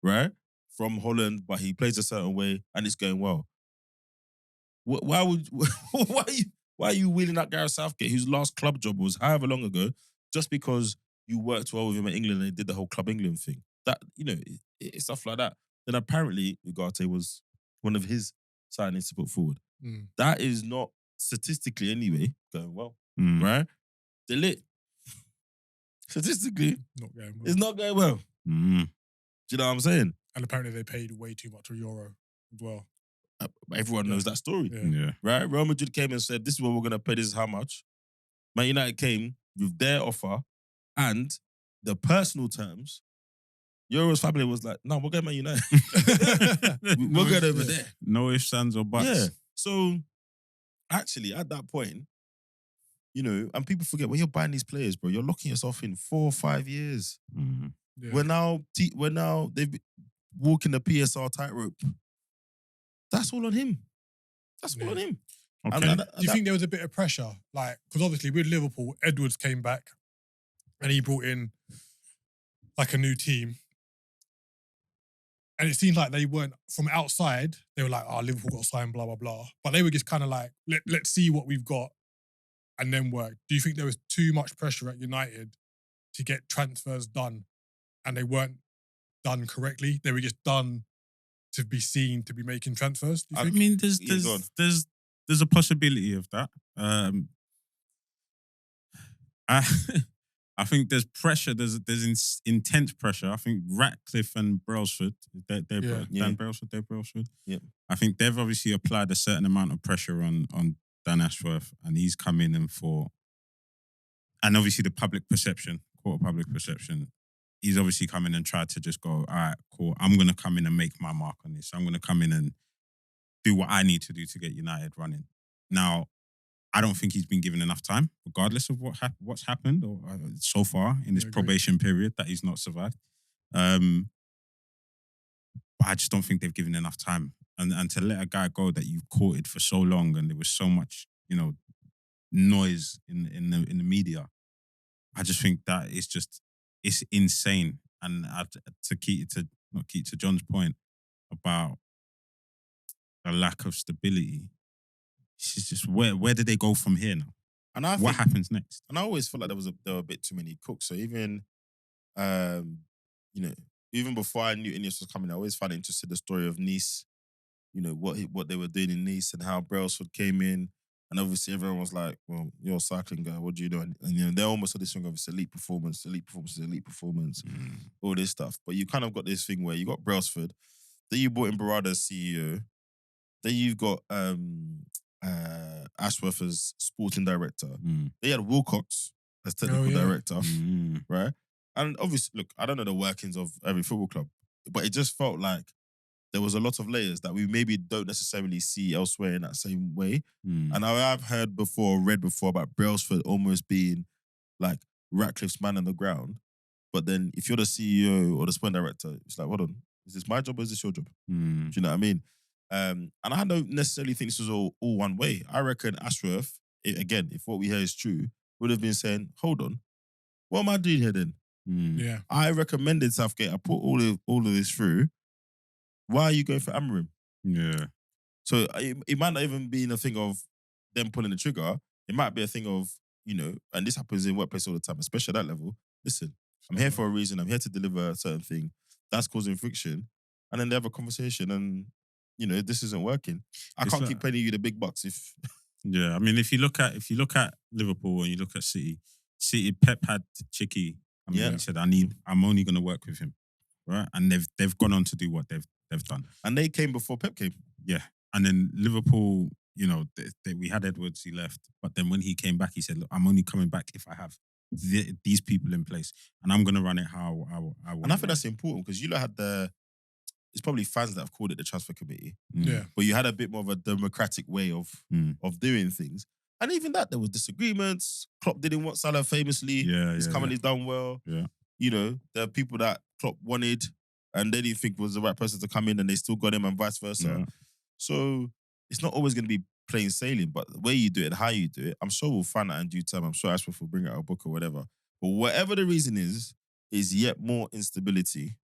S1: right? From Holland, but he plays a certain way, and it's going well. Why are you wheeling out Gareth Southgate, whose last club job was however long ago, just because you worked well with him in England and they did the whole Club England thing? That, it's stuff like that. Then apparently, Ugarte was one of his signings to put forward. That is not, statistically anyway, going well, right? De Ligt, statistically, it's not going well. Do you know what I'm saying?
S3: And apparently they paid way too much for Euro as well.
S1: Everyone knows that story, right? Real Madrid came and said, this is what we're going to pay, this is how much. Man United came with their offer and the personal terms. Euro's family was like, no, we're going Man United. We're going over there.
S2: No ifs, ands or buts.
S1: Yeah. So, actually, at that point, and people forget, when you're buying these players, bro, you're locking yourself in 4 or 5 years. Yeah. We're now, they've walking the PSR tightrope. That's all on him. That's all on him.
S3: Okay. Do you think there was a bit of pressure? Like, because obviously with Liverpool, Edwards came back and he brought in like a new team. And it seemed like they weren't, from outside, they were like, Liverpool got to sign, blah, blah, blah. But they were just kind of like, let's see what we've got and then work. Do you think there was too much pressure at United to get transfers done and they weren't done correctly? They were just done to be seen to be making transfers, do you
S2: I
S3: think?
S2: mean, there's a possibility of that. I think there's pressure. There's intense pressure. I think Ratcliffe and Brailsford, Dan Brailsford.
S1: Yeah.
S2: I think they've obviously applied a certain amount of pressure on Dan Ashworth, and he's come in and obviously the public perception, he's obviously come in and tried to just go, all right, cool, I'm going to come in and make my mark on this. I'm going to come in and do what I need to do to get United running. Now, I don't think he's been given enough time, regardless of what's happened or so far in this probation period that he's not survived. But I just don't think they've given enough time. And to let a guy go that you've courted for so long and there was so much, noise in the media, I just think that it's insane. And to John's point about the lack of stability, it's just where do they go from here now?
S1: And
S2: what happens next?
S1: And I always felt like there were a bit too many cooks. So even, even before I knew Ineos was coming, I always found it interesting the story of Nice. What they were doing in Nice and how Brailsford came in, and obviously everyone was like, "Well, you're a cycling guy. What do you know?" And they almost had this thing of it's elite performance, all this stuff. But you kind of got this thing where you got Brailsford, then you brought in Barada as CEO, then you've got Ashworth as sporting director. They had Wilcox as technical director, right? And obviously, look, I don't know the workings of every football club, but it just felt like there was a lot of layers that we maybe don't necessarily see elsewhere in that same way. And I've read before about Brailsford almost being like Ratcliffe's man on the ground. But then if you're the CEO or the sporting director, it's like, hold on, is this my job or is this your job? Do you know what I mean? And I don't necessarily think this was all one way. I reckon Ashworth, again, if what we hear is true, would have been saying, hold on, what am I doing here then?
S3: Yeah.
S1: I recommended Southgate. I put all of this through. Why are you going for Amorim?
S2: Yeah.
S1: So it might not even be a thing of them pulling the trigger. It might be a thing of, and this happens in workplace all the time, especially at that level. Listen, I'm here for a reason. I'm here to deliver a certain thing. That's causing friction. And then they have a conversation and, this isn't working. I can't keep paying you the big bucks if...
S2: Yeah, I mean, if you look at Liverpool and you look at City, Pep had Chicky. He said, I'm only going to work with him. Right? And they've gone on to do what they've done.
S1: And they came before Pep came.
S2: Yeah. And then Liverpool, we had Edwards, he left. But then when he came back, he said, look, I'm only coming back if I have these people in place. And I'm going to run it how I want.
S1: And I think that's important because you had it's probably fans that have called it the transfer committee.
S3: Yeah.
S1: But you had a bit more of a democratic way of doing things. And even that, there was disagreements. Klopp didn't want Salah famously. He's come and he's done well.
S2: Yeah.
S1: There are people that Klopp wanted and they didn't think was the right person to come in and they still got him and vice versa.
S2: Yeah.
S1: So it's not always going to be plain sailing, but the way you do it and how you do it, I'm sure we'll find out in due time. I'm sure Ashworth will bring out a book or whatever. But whatever the reason is yet more instability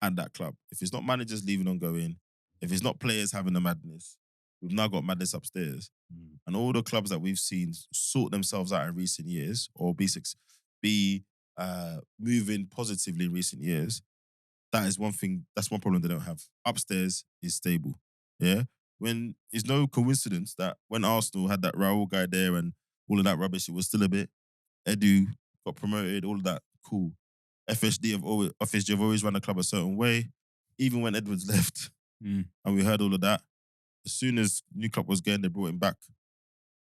S1: at that club. If it's not managers leaving on going, if it's not players having the madness, we've now got madness upstairs. And all the clubs that we've seen sort themselves out in recent years or be moving positively in recent years, that is one thing, that's one problem they don't have. Upstairs is stable. Yeah? When it's no coincidence that when Arsenal had that Raul guy there and all of that rubbish, it was still a bit. Edu got promoted, all of that, cool. FSG have always run the club a certain way. Even when Edwards left, and we heard all of that, as soon as new club was going, they brought him back.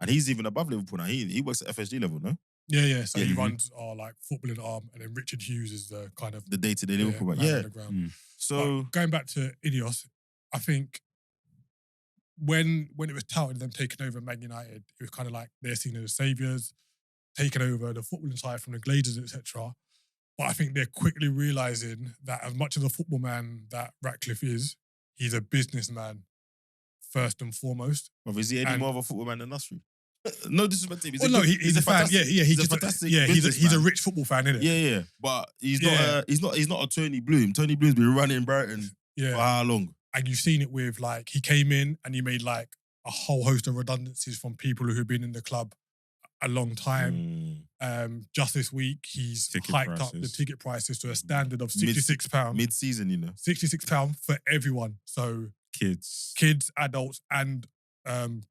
S1: And he's even above Liverpool now. He works at FSG level, no?
S3: Yeah. So he runs our footballing arm, and then Richard Hughes is the kind of
S1: the day-to-day Liverpool man.
S3: Yeah. So
S1: But
S3: going back to Ineos, I think when it was touted them taking over Man United, it was kind of like they're seen as saviours, taking over the footballing side from the Glazers, etc. But I think they're quickly realising that as much as a football man that Ratcliffe is, he's a businessman first and foremost.
S1: Well, is he any more of a football man than us three? No disrespect to him.
S3: He's a fan. He's a fantastic. He's a rich football fan, isn't it?
S1: Yeah. But he's not a Tony Bloom. Tony Bloom's been running Brighton
S3: Yeah.
S1: For how long?
S3: And you've seen it with like he came in and he made like a whole host of redundancies from people who have been in the club a long time. Just this week, he's hiked up the ticket prices to a standard of £66.
S1: Mid-season, you know.
S3: £66 for everyone. So
S2: Kids,
S3: adults, and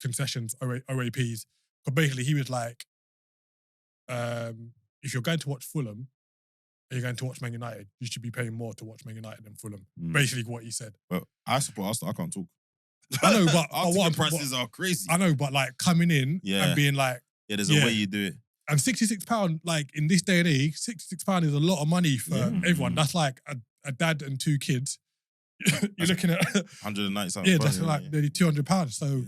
S3: concessions, OAPs. But basically, he was like, if you're going to watch Fulham and you're going to watch Man United, you should be paying more to watch Man United than Fulham. Basically, what he said.
S1: But I support Arsenal. I can't talk.
S3: I know, but
S1: our ticket prices are crazy.
S3: I know, but like coming in and being like,
S1: there's a way you do it.
S3: And £66, like in this day and age, £66 is a lot of money for everyone. That's like a dad and 2 kids. You're looking at
S1: 190 something.
S3: Yeah, that's like nearly £200. So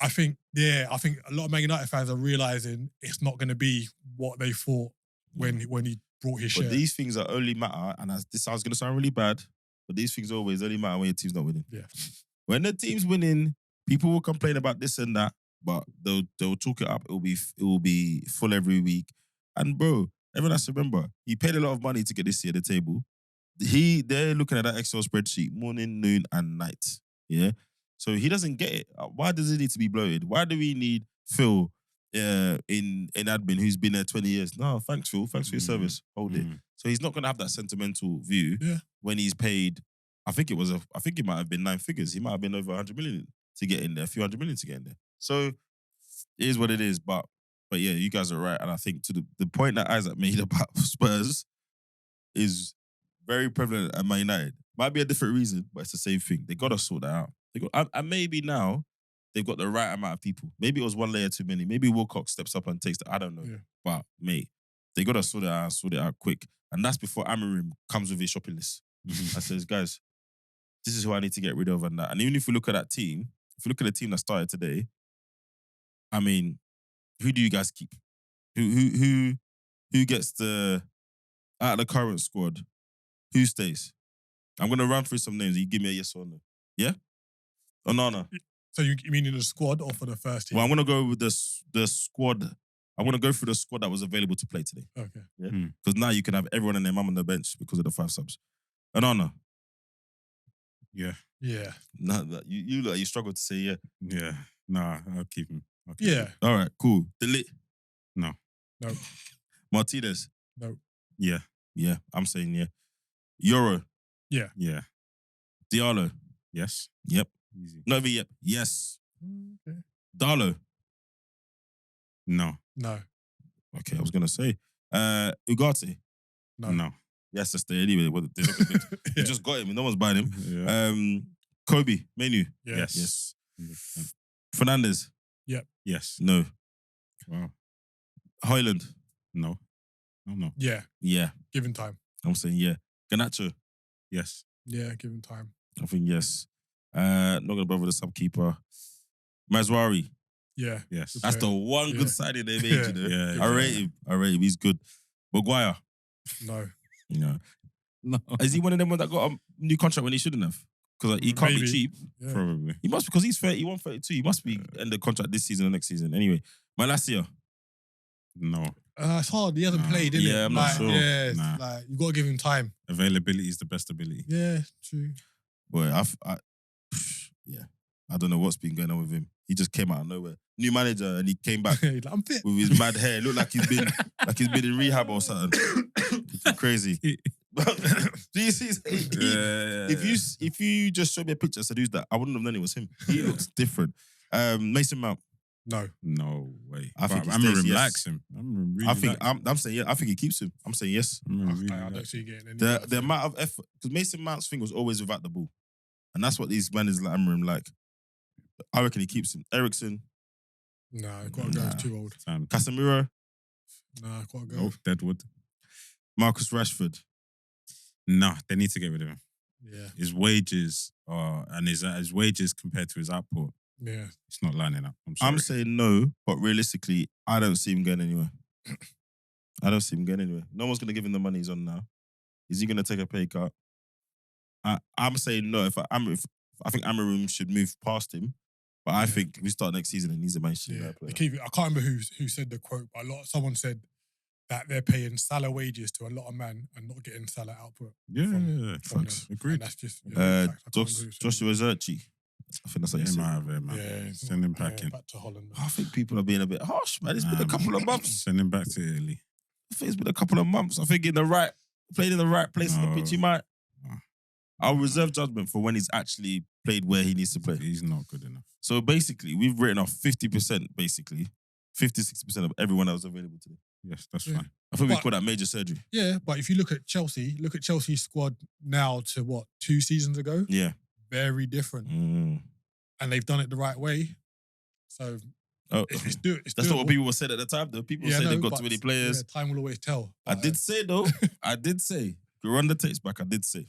S3: I think a lot of Man United fans are realising it's not going to be what they thought when he brought his shirt.
S1: But these things are only matter, and this sounds going to sound really bad, but these things always only matter when your team's not winning.
S3: Yeah.
S1: When the team's winning, people will complain about this and that, but they'll talk it up. It will be full every week. And bro, everyone has to remember, he paid a lot of money to get this seat at the table. They're looking at that Excel spreadsheet morning, noon, and night. Yeah. So he doesn't get it. Why does it need to be bloated? Why do we need Phil in admin who's been there 20 years? No, thanks, Phil. Thanks for your service. Hold it. So he's not gonna have that sentimental view when he's paid. I think it might have been 9 figures. He might have been over 100 million to get in there, a few hundred million to get in there. So it is what it is. But yeah, you guys are right. And I think to the point that Isaac made about Spurs is very prevalent at Man United. Might be a different reason, but it's the same thing. They got to sort that out. And maybe now they've got the right amount of people. Maybe it was one layer too many. Maybe Wilcox steps up and takes that. I don't know.
S3: Yeah.
S1: But mate, they got to sort it out quick. And that's before Amorim comes with his shopping list. I says, guys, this is who I need to get rid of and that. And even if we look at that team, if you look at the team that started today, I mean, who do you guys keep? Who gets out of the current squad? Who stays? I'm gonna run through some names. You give me a yes or no. Yeah? Or no?
S3: So you mean in the squad or for the first team?
S1: Well, I'm gonna go with the squad. I'm gonna go through the squad that was available to play today.
S3: Okay.
S1: Yeah. Because now you can have everyone and their mum on the bench because of the 5 subs. No.
S2: Yeah.
S3: Yeah.
S1: No, you struggle to say yeah.
S2: Yeah. Nah, I'll keep him.
S3: Yeah.
S1: All right, cool. Delete.
S2: No.
S1: Martinez.
S3: No.
S2: Yeah.
S1: Yeah, I'm saying yeah. Euro.
S3: Yeah.
S2: Yeah.
S1: Diallo.
S2: Yes.
S1: Yep.
S2: Easy.
S1: Not even yep. Yes.
S3: Okay.
S1: Darlow.
S2: No.
S3: No.
S1: Okay, I was gonna say. Ugarte.
S2: No.
S1: He has to stay anyway. They just got him. No one's buying him.
S2: Yeah.
S1: Kobe. Menu.
S3: Yes.
S1: Yes. Fernandez.
S3: Yep.
S2: Yes.
S1: No.
S2: Wow.
S1: Hoyland.
S2: No. No.
S3: Yeah.
S1: Yeah.
S3: Given time.
S1: I'm saying yeah. Garnacho.
S2: Yes.
S3: Yeah, given time.
S1: I think yes. Not gonna bother with the subkeeper. Mazwari.
S3: Yeah.
S2: Yes.
S1: That's the one good signing they made. You know?
S2: Yeah.
S1: I rate him. He's good. Maguire.
S3: No.
S1: You know.
S2: No.
S1: Is he one of them that got a new contract when he shouldn't have? Because he can't be cheap.
S3: Yeah.
S2: Probably.
S1: He must, because he's 30, he won 32. He must be end the contract this season or next season. Anyway, Malacia.
S2: No.
S3: It's hard. He hasn't played, innit?
S1: Yeah, I'm not sure.
S3: Yeah,
S2: Nah.
S3: like you got to give him time.
S2: Availability is the best ability.
S3: Yeah, true.
S1: Boy, I don't know what's been going on with him. He just came out of nowhere. New manager, and he came back
S3: Like, I'm fit.
S1: with his mad hair. It looked like he's been in rehab or something. It's crazy. Do you see? If you just showed me a picture and said who's that, I wouldn't have known it was him. He looks different. Mason Mount.
S2: No way.
S1: I think he
S2: Amorim
S1: stays, yes.
S2: likes him. Amorim really likes him.
S1: I'm saying yeah. I think he keeps him. I'm saying yes.
S2: Amorim really
S3: I don't
S2: likes
S3: see you getting any.
S1: The amount of effort, because Mason Mount's thing was always without the ball, and that's what these managers like Amorim like. I reckon he keeps him. Ericsson.
S3: No, got to go. He's too old.
S2: him.
S1: Casemiro.
S3: No, got to go.
S2: Oh, Deadwood.
S1: Marcus Rashford.
S2: Nah, they need to get rid of him.
S3: Yeah,
S2: His wages and his wages compared to his output,
S3: yeah.
S2: it's not lining up. I'm sorry.
S1: I'm saying no, but realistically, I don't see him going anywhere. I don't see him going anywhere. No one's going to give him the money he's on now. Is he going to take a pay cut? I'm saying no. I think Amorim should move past him, but I think we start next season and he's a Manchester United player.
S3: I can't remember who said the quote, but someone said that they're paying Salah wages to a lot of men and not getting Salah output.
S2: Yeah,
S3: from
S2: facts.
S3: them.
S2: Agreed.
S3: And that's just facts. I can't agree with
S1: Joshua Zerchi. I think that's how you say it.
S2: Man.
S3: Yeah,
S2: Send him back in.
S3: back to Holland.
S1: I think people are being a bit harsh, man. It's been a couple of months.
S2: Send him back to Italy.
S1: I think it's been a couple of months. I think played in the right place on the pitch, he might. I'll reserve judgment for when he's actually played where he needs to play.
S2: He's not good enough.
S1: So basically, we've written off 50%, basically. 50-60% of everyone that was available today.
S2: Yes, that's fine.
S1: I think we call that major surgery.
S3: Yeah, but if you look at Chelsea's squad now to what, 2 seasons ago?
S1: Yeah.
S3: Very different. And they've done it the right way. So it's doable.
S1: That's not what people were saying at the time. The people said they've got too many players.
S3: Yeah, time will always tell.
S1: I did say though. I did say. We run the tapes back. I did say.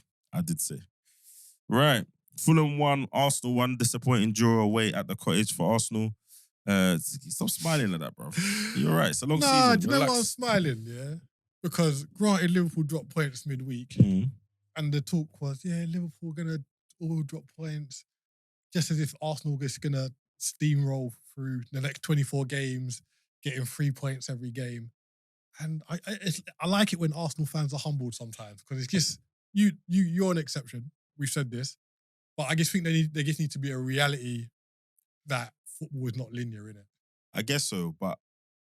S1: Right. Fulham 1, Arsenal 1. Disappointing draw away at the Cottage for Arsenal. Stop smiling at that, bro. You're right. It's a long season.
S3: Do you know why I'm smiling? Yeah, because granted, Liverpool dropped points midweek, and the talk was, Liverpool gonna all drop points, just as if Arsenal is gonna steamroll through the next 24 games, getting 3 points every game. And I like it when Arsenal fans are humbled sometimes, because it's just you're an exception. We've said this, but I just think they just need to be a reality that football is not linear, innit?
S1: I guess so, but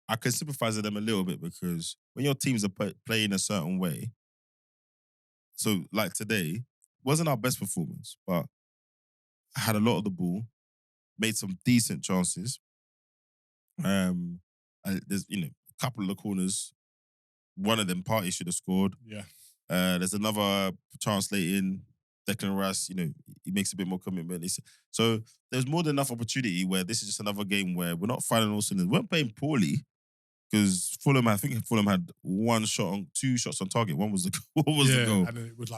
S1: I can sympathise with them a little bit, because when your teams are playing a certain way, so like today, wasn't our best performance, but I had a lot of the ball, made some decent chances. There's a couple of the corners, one of them Partey should have scored.
S3: Yeah.
S1: There's another chance late in. Declan Rice, he makes a bit more commitment. So there's more than enough opportunity where this is just another game where we're not firing all cylinders. We weren't playing poorly, because Fulham had 2 shots on target. One was the goal.
S3: And it was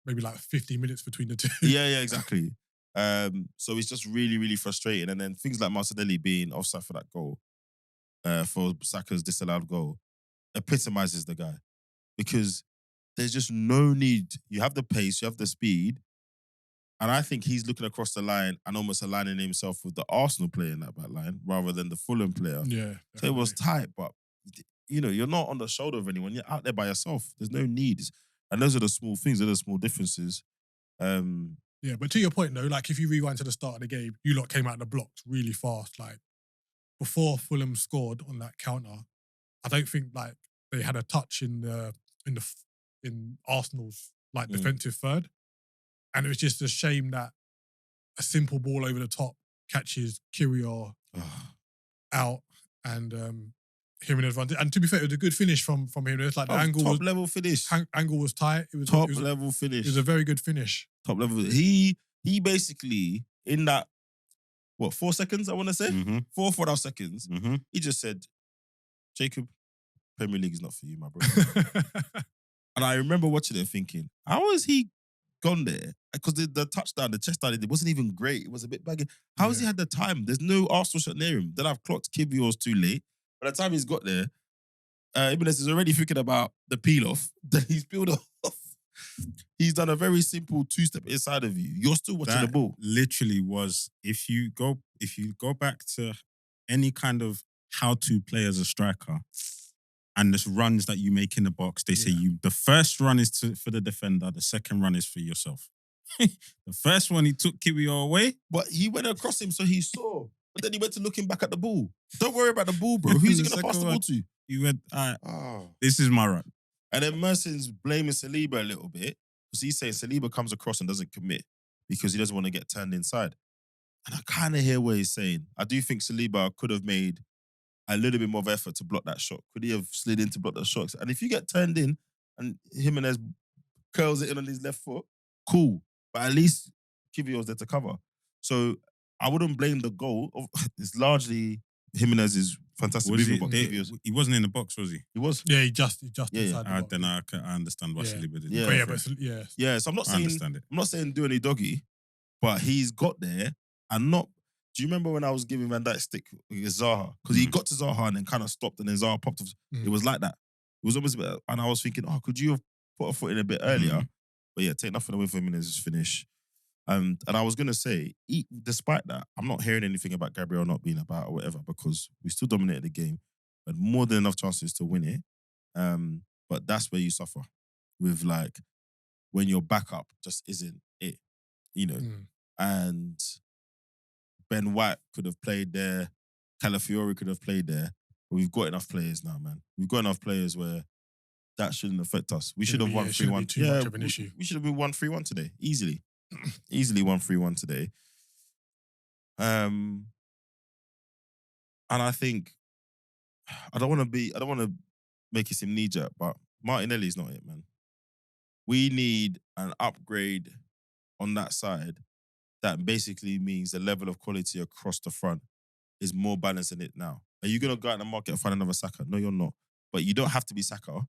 S3: maybe 15 minutes between the two.
S1: Yeah, exactly. So it's just really, really frustrating. And then things like Martinelli being offside for that goal, for Saka's disallowed goal, epitomizes the guy, because there's just no need. You have the pace, you have the speed, and I think he's looking across the line and almost aligning himself with the Arsenal player in that back line rather than the Fulham player.
S3: Yeah.
S1: So it was tight, but you're not on the shoulder of anyone. You're out there by yourself. There's no need. And those are the small things, those are the small differences.
S3: Yeah, but to your point though, if you rewind to the start of the game, you lot came out of the blocks really fast. Before Fulham scored on that counter, I don't think they had a touch in Arsenal's defensive third, and it was just a shame that a simple ball over the top catches Kyrgios out, and Jimenez runs it. And to be fair, it was a good finish from Jimenez. The angle
S1: top level finish.
S3: Angle was tight. It was
S1: top level finish.
S3: It was a very good finish.
S1: Top level. He basically in that 4 seconds, I want to say 4.5 seconds. He just said, "Jacob, Premier League is not for you, my bro." And I remember watching it thinking, how has he gone there? Because the touchdown, the chest down, it wasn't even great. It was a bit baggy. How has he had the time? There's no Arsenal shot near him. Then I've clocked Kyrgios too late. By the time he's got there, Jimenez is already thinking about the peel-off. Then he's peeled off. He's done a very simple 2-step inside of you. You're still watching the ball.
S2: Literally was, if you go back to any kind of how to play as a striker, and the runs that you make in the box, they say the first run is for the defender, the second run is for yourself. The first one, he took Kyrgios away.
S1: But he went across him, so he saw. But then he went to looking back at the ball. Don't worry about the ball, bro. Who's he going to pass the ball to?
S2: He went, this is my run.
S1: And then Mersin's blaming Saliba a little bit, because he's saying Saliba comes across and doesn't commit because he doesn't want to get turned inside. And I kind of hear what he's saying. I do think Saliba could have made a little bit more of effort to block that shot. Could he have slid in to block the shots? And if you get turned in and Jimenez curls it in on his left foot, cool. But at least Kyrgios there to cover. So I wouldn't blame the goal. It's largely Jimenez's fantastic movement. But
S2: he wasn't in the box, was he?
S1: He was.
S3: Yeah, he just inside the box.
S2: Then I understand what Saliba did.
S1: Yeah, so I'm not saying do any doggy, but he's got there and not. Do you remember when I was giving Van Dijk stick with Zaha? Because he got to Zaha and then kind of stopped, and then Zaha popped off. It was like that. It was almost a bit, and I was thinking, could you have put a foot in a bit earlier? But yeah, take nothing away from him in his finish. And I was going to say, despite that, I'm not hearing anything about Gabriel not being about or whatever, because we still dominated the game. had more than enough chances to win it. But that's where you suffer with like when your backup just isn't it, you know. And Ben White could have played there, Calafiori could have played there, but we've got enough players now, man. We've got enough players where that shouldn't affect us. We should have won 3-1.
S3: Too much of an issue.
S1: We should have been 1-3-1 today, easily. Easily 1-3-1 today. And I think I don't want to make it seem knee-jerk, but Martinelli's not it, man. We need an upgrade on that side that basically means the level of quality across the front is more balanced than it now. Are you going to go out in the market and find another Saka? No, you're not. But you don't have to be Saka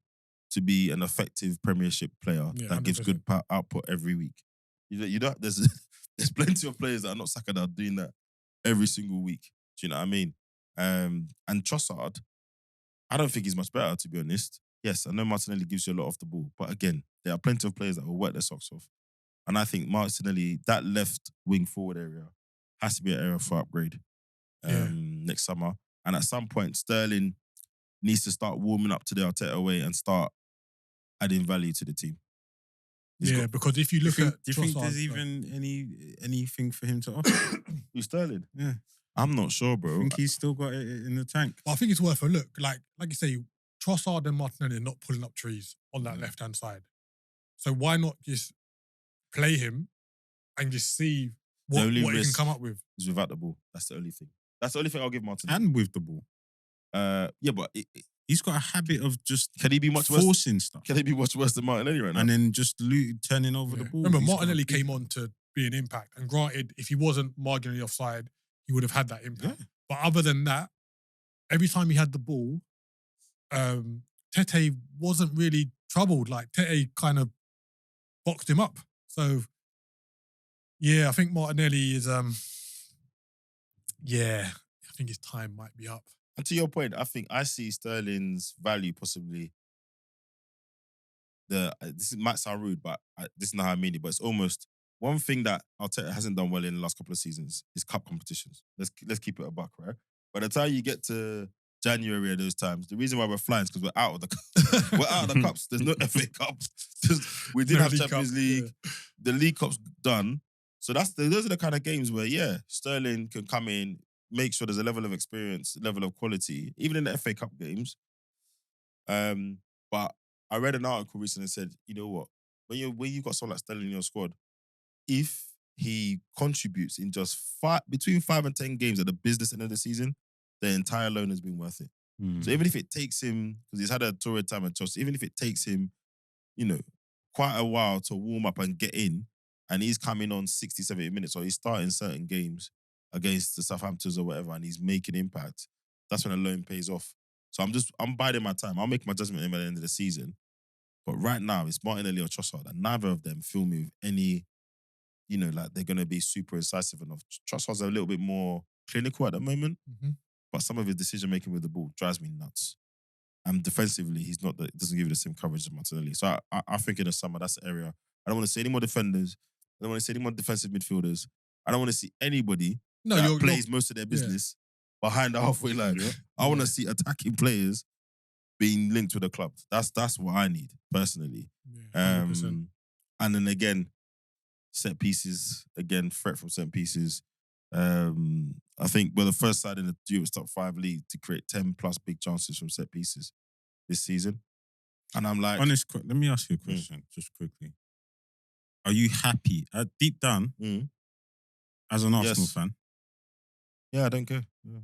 S1: to be an effective Premiership player that 100%. Gives good output every week. You don't. There's plenty of players that are not Saka that are doing that every single week. Do you know what I mean? And Trossard, I don't think he's much better, to be honest. Yes, I know Martinelli gives you a lot off the ball, but again, there are plenty of players that will work their socks off. And I think Martinelli, that left wing forward area, has to be an area for upgrade next summer. And at some point, Sterling needs to start warming up to the Arteta way and start adding value to the team.
S3: Because if you look at...
S2: Do you think there's even anything for him to offer?
S1: Who's Sterling?
S2: Yeah.
S1: I'm not sure, bro.
S2: I think he's still got it in the tank.
S3: I think it's worth a look. Like you say, Trossard and Martinelli are not pulling up trees on that left-hand side. So why not just play him and just see what he can come up with?
S1: Is without the ball. That's the only thing. That's the only thing I'll give Martinelli.
S2: And with the ball.
S1: Yeah, but
S2: he's got a habit of just
S1: can he be much
S2: forcing
S1: worse?
S2: Stuff.
S1: Can he be much worse than Martinelli right now?
S2: And then just turning over the ball.
S3: Remember, Martinelli came on to be an impact. And granted, if he wasn't marginally offside, he would have had that impact. Yeah. But other than that, every time he had the ball, Tete wasn't really troubled. Like, Tete kind of boxed him up. So, yeah, I think Martinelli is... I think his time might be up.
S1: And to your point, I think I see Sterling's value possibly... This might sound rude, but this is not how I mean it, but it's almost... One thing that Arteta hasn't done well in the last couple of seasons is cup competitions. Let's keep it a buck, right? By the time you get to January at those times, the reason why we're flying is because we're out of the cup. We're out of the cups. There's no FA Cup. We did have Champions League. Yeah. The League Cup's done. So those are the kind of games where, Sterling can come in, make sure there's a level of experience, level of quality, even in the FA Cup games. But I read an article recently that said, you know what? When you've got someone like Sterling in your squad, if he contributes in just between 5 and 10 games at the business end of the season, the entire loan has been worth it. So even if it takes him, because he's had a torrid time at Chelsea, even if it takes him, quite a while to warm up and get in, and he's coming on 60, 70 minutes, or he's starting certain games against the Southamptons or whatever, and he's making impact, that's when the loan pays off. So I'm biding my time. I'll make my judgment at the end of the season. But right now, it's Martinelli or Trossard, and neither of them fill me with any... like they're going to be super incisive enough. Trossard's a little bit more clinical at the moment, but some of his decision-making with the ball drives me nuts. And defensively, he doesn't give you the same coverage as Martinelli. So I think in the summer, that's the area. I don't want to see any more defenders. I don't want to see any more defensive midfielders. I don't want to see anybody that plays most of their business behind the halfway line. I want to see attacking players being linked with the club. That's what I need, personally.
S3: Yeah, 100%.
S1: And then again, set pieces, threat from set pieces. I think we're the first side in the Europe's top 5 league to create 10 plus big chances from set pieces this season. And I'm like...
S2: let me ask you a question, just quickly. Are you happy, deep down, as an Arsenal fan?
S1: Yeah, I don't care. Yeah.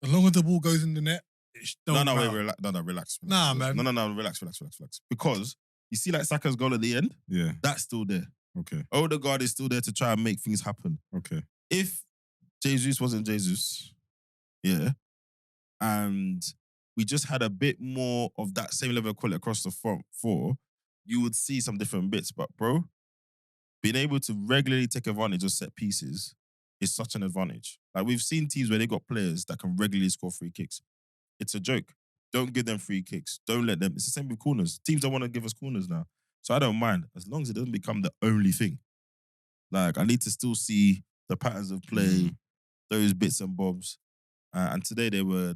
S3: As long as the ball goes in the net, it's
S1: relax.
S3: Nah, man.
S1: No, relax. Because you see like Saka's goal at the end?
S2: Yeah.
S1: That's still there.
S2: Okay.
S1: Odegaard is still there to try and make things happen.
S2: Okay.
S1: If Jesus wasn't Jesus, and we just had a bit more of that same level of quality across the front four, you would see some different bits. But bro, being able to regularly take advantage of set pieces is such an advantage. Like we've seen teams where they got players that can regularly score free kicks. It's a joke. Don't give them free kicks. Don't let them. It's the same with corners. Teams don't want to give us corners now. So I don't mind, as long as it doesn't become the only thing. Like, I need to still see the patterns of play, those bits and bobs. And today they were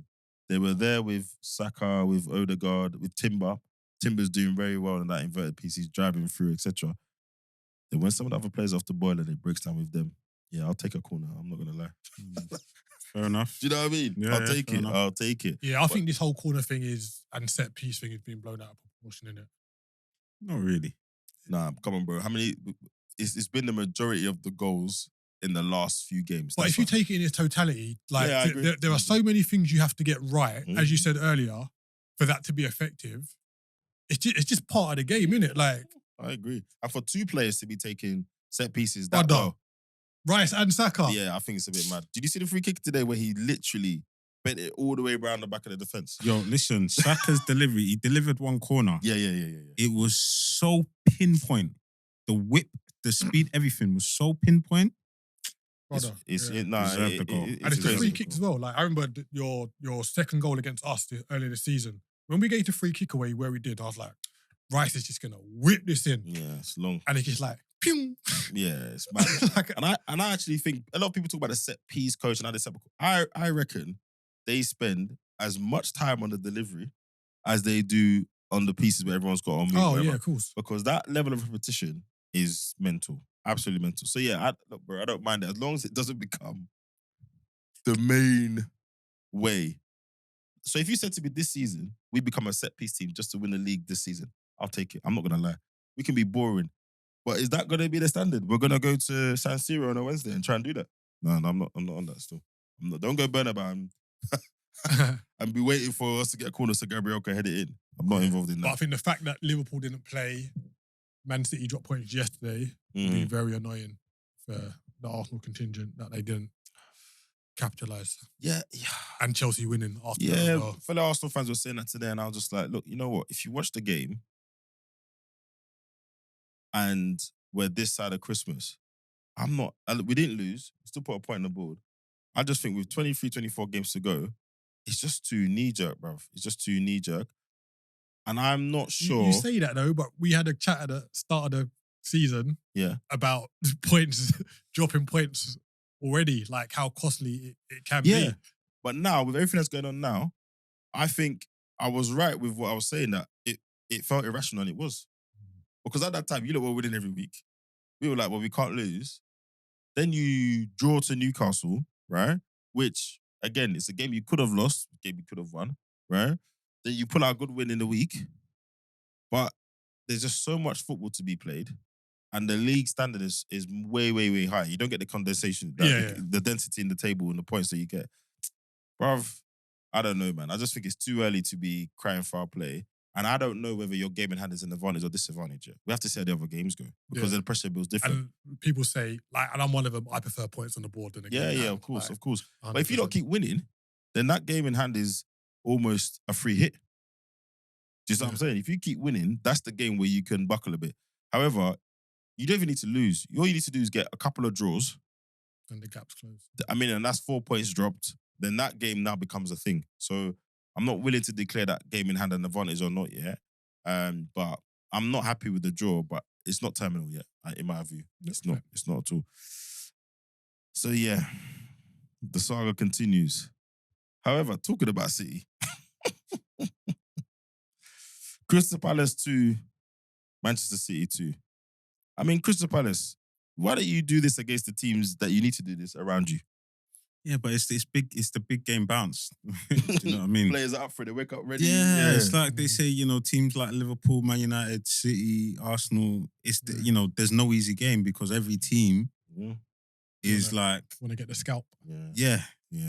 S1: They were there with Saka, with Odegaard, with Timber. Timber's doing very well in that inverted piece. He's driving through, etc. Then when some of the other players off the boil and it breaks down with them, yeah, I'll take a corner. I'm not gonna lie.
S2: Fair enough.
S1: Do you know what I mean?
S2: Yeah,
S1: I'll take it.
S2: enough.
S1: I'll take it.
S3: Yeah, I think this whole corner thing and set piece thing is being blown out of proportion, innit?
S2: Not really.
S1: Nah, come on, bro. How many? It's been the majority of the goals in the last few games.
S3: But if you take it in its totality, like
S1: Yeah, I agree.
S3: there are so many things you have to get right, as you
S1: Mhm.
S3: said earlier, for that to be effective. It's just part of the game, innit? Like
S1: I agree. And for two players to be taking set pieces
S3: Brother.
S1: that well,
S3: Rice and Saka.
S1: yeah, I think it's a bit mad. Did you see the free kick today where he literally bent it all the way around the back of the defence?
S2: Yo, listen, Saka's delivery, he delivered one corner.
S1: Yeah.
S2: It was so pinpoint. The whip, the speed, everything was so pinpoint.
S3: Brother.
S1: It's
S3: Yeah.
S2: Deserved the goal.
S3: And it's the
S1: crazy.
S3: free kicks as well. Like I remember your second goal against us earlier this season. When we gave the free kick away where we did, I was like, Rice is just gonna whip this in.
S1: Yeah, it's long.
S3: And it's just like, pew.
S1: Yeah, it's mad.
S3: Like,
S1: and I actually think a lot of people talk about the set piece coach and how they set. I reckon they spend as much time on the delivery as they do on the pieces where everyone's got on.
S3: oh yeah, of course.
S1: Because that level of repetition is mental, absolutely mental. So yeah, look, bro, I don't mind it as long as it doesn't become the main way. So if you said to me this season we become a set piece team just to win the league this season, I'll take it. I'm not gonna lie. We can be boring, but is that gonna be the standard? We're gonna go to San Siro on a Wednesday and try and do that? No, I'm not on that still. I'm not. Don't go Bernabeu and be waiting for us to get a corner so Gabriel can head it in. I'm not involved in
S3: But I
S1: that.
S3: think the fact that Liverpool didn't play, Man City dropped points yesterday, would be very annoying for the Arsenal contingent that they didn't capitalise.
S1: Yeah.
S3: And Chelsea winning after that as
S1: Yeah,
S3: well.
S1: fellow Arsenal fans were saying that today, and I was just like, look, you know what? If you watch the game and we're this side of Christmas, we didn't lose, we still put a point on the board. I just think with 23, 24 games to go, it's just too knee-jerk, bruv. It's just too knee-jerk. And I'm not sure.
S3: You say that though, but we had a chat at the start of the season about points, dropping points already, like how costly it can be.
S1: But now, with everything that's going on now, I think I was right with what I was saying, that it felt irrational, and it was. Because at that time, you lot were winning every week. We were like, well, we can't lose. Then you draw to Newcastle, right? Which, again, it's a game you could have lost, a game you could have won, right? Then you pull out a good win in the week. But there's just so much football to be played. And the league standard is way, way, way high. You don't get the condensation, the density in the table and the points that you get. Bruv, I don't know, man. I just think it's too early to be crying foul play. And I don't know whether your game in hand is an advantage or disadvantage yet. We have to see how the other games go. Because the pressure builds different.
S3: And people say, like, and I'm one of them, I prefer points on the board than a game in hand.
S1: Of course,
S3: like,
S1: of course.
S3: 100%.
S1: But if you don't keep winning, then that game in hand is almost a free hit. Do you see what I'm saying? If you keep winning, that's the game where you can buckle a bit. However, you don't even need to lose. All you need to do is get a couple of draws.
S3: And the gap's closed.
S1: I mean, and that's 4 points dropped. Then that game now becomes a thing. So I'm not willing to declare that game in hand an advantage or not yet. But I'm not happy with the draw, but it's not terminal yet, in my view. It's not at all. So yeah, the saga continues. However, talking about City, Crystal Palace 2, Manchester City 2. I mean, Crystal Palace, why don't you do this against the teams that you need to do this around you?
S2: Yeah, but it's big. It's the big game bounce. Do you know what I mean?
S1: Players are up for it. They wake up ready.
S2: Yeah, it's like they say, teams like Liverpool, Man United, City, Arsenal. It's there's no easy game because every team is like
S3: want to get the scalp.
S2: Yeah.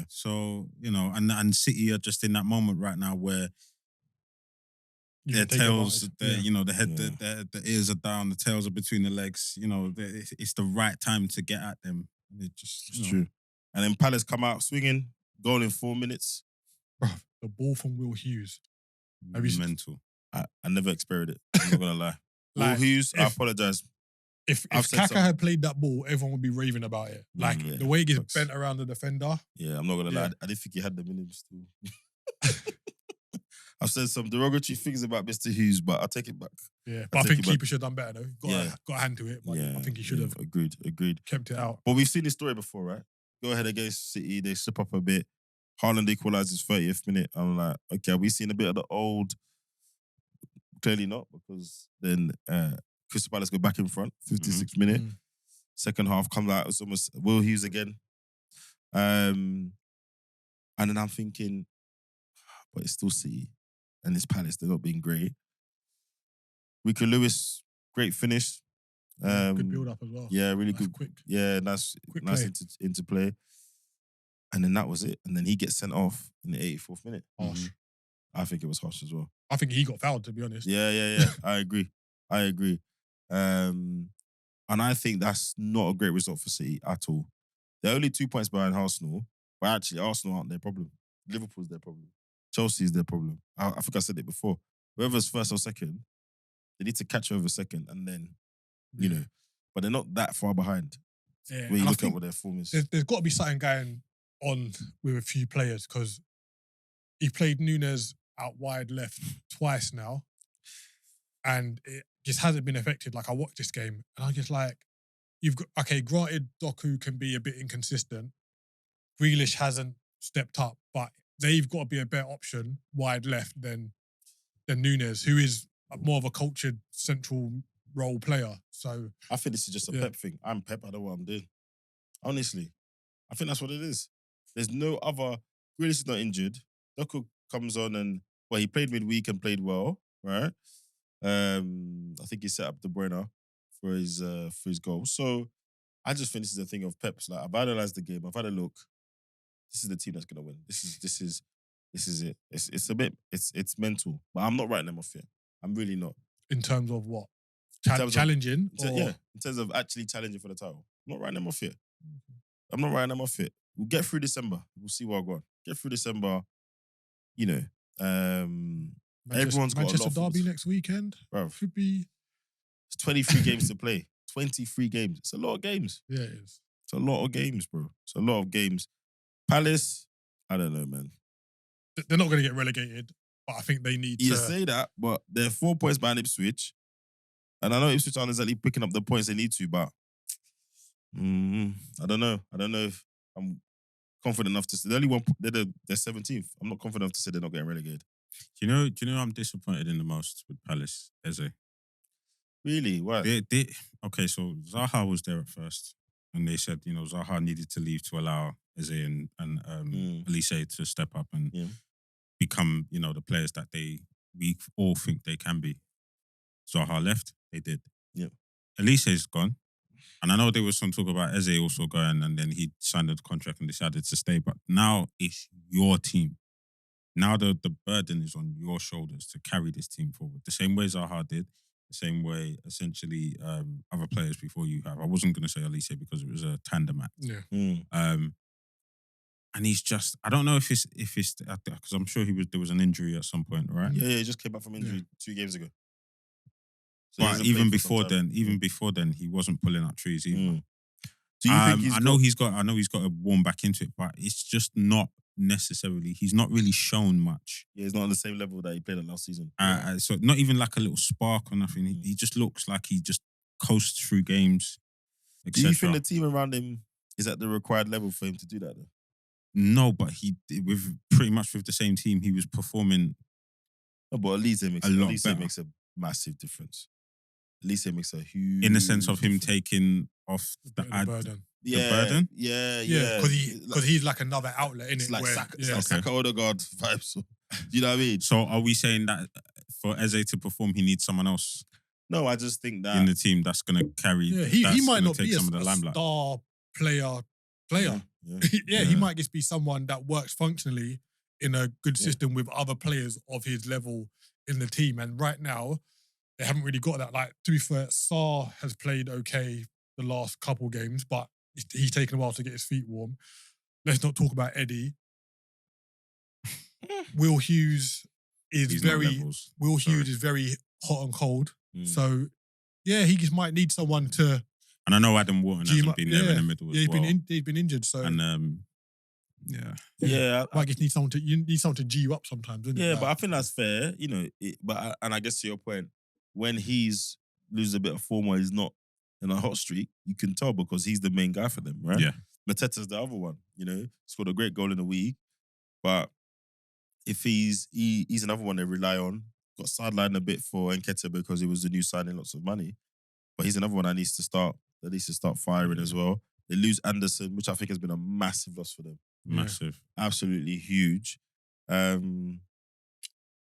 S2: So and City are just in that moment right now where their tails, the head, the ears are down, the tails are between the legs. It's the right time to get at them.
S1: It's true. And then Palace come out swinging, goal in 4 minutes.
S3: Bro, the ball from Will Hughes.
S2: Mental.
S1: I never experienced it. I'm not gonna lie. Will Hughes, I apologize.
S3: If Kaka had played that ball, everyone would be raving about it. Like the way he gets bent around the defender.
S1: Yeah, I'm not gonna lie. I didn't think he had them in him still. I've said some derogatory things about Mr. Hughes, but I'll take it back.
S3: Yeah, but I think keeper should have done better though. Got a hand to it, but I think he should have.
S1: Agreed.
S3: Kept it out.
S1: But we've seen this story before, right? Go ahead against City, they slip up a bit. Haaland equalises 30th minute. I'm like, okay, are we seeing a bit of the old? Clearly not, because then Crystal Palace go back in front, 56th minute. Second half comes out, it's almost Will Hughes again. And then I'm thinking, but it's still City. And it's Palace, they're not being great. Rico Lewis, great finish.
S3: Good build up as well.
S1: Yeah, really
S3: That's
S1: good.
S3: Quick.
S1: Yeah, nice
S3: play.
S1: into play. And then that was it. And then he gets sent off in the 84th minute.
S3: Harsh.
S1: I think it was harsh as well.
S3: I think he got fouled, to be honest.
S1: Yeah. I agree. And I think that's not a great result for City at all. They're only 2 points behind Arsenal, but actually Arsenal aren't their problem. Liverpool's their problem. Chelsea's their problem. I think I said it before. Whoever's first or second, they need to catch whoever's second and then, you know, but they're not that far behind.
S3: Yeah.
S1: When you look at what their form is.
S3: There's got to be something going on with a few players, because he played Nunes out wide left twice now, and it just hasn't been affected. Like, I watched this game and I'm just like, granted, Doku can be a bit inconsistent. Grealish hasn't stepped up, but they've got to be a better option wide left than Nunes, who is more of a cultured central role player. So
S1: I think this is just a Pep thing. I'm Pep, I know what I'm doing. Honestly, I think that's what it is. There's no other. Grealish is not injured. Doku comes on and, well, he played midweek and played well, right? I think he set up De Bruyne for his goal. So I just think this is a thing of Pep's. Like, I've analysed the game. I've had a look. This is the team that's gonna win. This is it. It's a bit. It's mental. But I'm not writing them off yet. I'm really not.
S3: in terms of what?
S1: In terms of-
S3: Challenging?
S1: in terms of actually challenging for the title. I'm not writing them off yet. I'm not writing them off yet. We'll get through December. We'll see where I go. Get through December. You know, everyone's got a lot
S3: Manchester
S1: of
S3: derby
S1: things.
S3: next weekend.
S1: Bruv,
S3: Could be.
S1: it's 23 games to play. 23 games. It's a lot of games.
S3: Yeah, it is.
S1: It's a lot of games, bro. It's a lot of games. Palace, I don't know, man.
S3: They're not going to get relegated, but I think they need
S1: You
S3: to.
S1: say that, but they're 4 points behind Ipswich. And I know Ipswich aren't exactly picking up the points they need to, but I don't know. I don't know if I'm confident enough to say. They're 17th. I'm not confident enough to say they're not getting relegated.
S2: Do you know I'm disappointed in the most with Palace, Eze?
S1: Really? Why?
S2: Okay, so Zaha was there at first, and they said, Zaha needed to leave to allow Eze and Elise to step up and become, the players that we all think they can be. Zaha left, they did.
S1: Yep.
S2: Elise's gone. And I know there was some talk about Eze also going, and then he signed a contract and decided to stay. But now it's your team. Now the burden is on your shoulders to carry this team forward. The same way Zaha did, the same way essentially other players before you have. I wasn't going to say Elise because it was a tandem act.
S3: Yeah.
S2: And he's just, I don't know if it's because I'm sure there was an injury at some point, right?
S1: Yeah, he just came back from injury 2 games ago. So he
S2: But
S1: hasn't
S2: even
S1: played for some
S2: before
S1: time.
S2: then, he wasn't pulling up trees either.
S1: Do you think
S2: I know he's got to warm back into it, but it's just not necessarily. He's not really shown much.
S1: Yeah, he's not on the same level that he played at last season.
S2: So not even like a little spark or nothing. He just looks like he just coasts through games.
S1: Do you think the team around him is at the required level for him to do that though?
S2: No, but with pretty much with the same team, he was performing.
S1: No, but Elise
S2: better.
S1: makes a massive difference. Elise makes a huge
S2: In the sense of him
S1: difference.
S2: taking off the
S3: burden.
S2: burden?
S1: Yeah.
S3: Because he's like another outlet, innit?
S1: It's like
S3: where,
S1: Saka Odegaard vibes. Do you know what I mean?
S2: So are we saying that for Eze to perform, he needs someone else
S1: No, I just think that
S2: in the team that's going to carry?
S3: Yeah, he might not
S2: take
S3: be
S2: some of
S3: a
S2: the limelight.
S3: star player.
S1: Yeah.
S3: He might just be someone that works functionally in a good system with other players of his level in the team. And right now, they haven't really got that. Like, to be fair, Sarr has played okay the last couple games, but he's taken a while to get his feet warm. Let's not talk about Eddie. Will Hughes is
S2: He's not levels.
S3: Hughes is very hot and cold. So, yeah, he just might need someone to.
S2: And I know Adam Wharton hasn't been there in the middle as well.
S3: He's been injured, so.
S2: And
S1: I
S3: just need someone to G you up sometimes, don't you?
S1: Yeah, but I think that's fair, and I guess to your point, when he's loses a bit of form or he's not in a hot streak, you can tell because he's the main guy for them, right?
S2: Yeah.
S1: Mateta's the other one, scored a great goal in the week. But if he's another one they rely on. Got sidelined a bit for Nketiah because he was the new signing, lots of money. But he's another one that needs to start firing as well. They lose Anderson, which I think has been a massive loss for them.
S2: Massive.
S1: Absolutely huge.
S3: And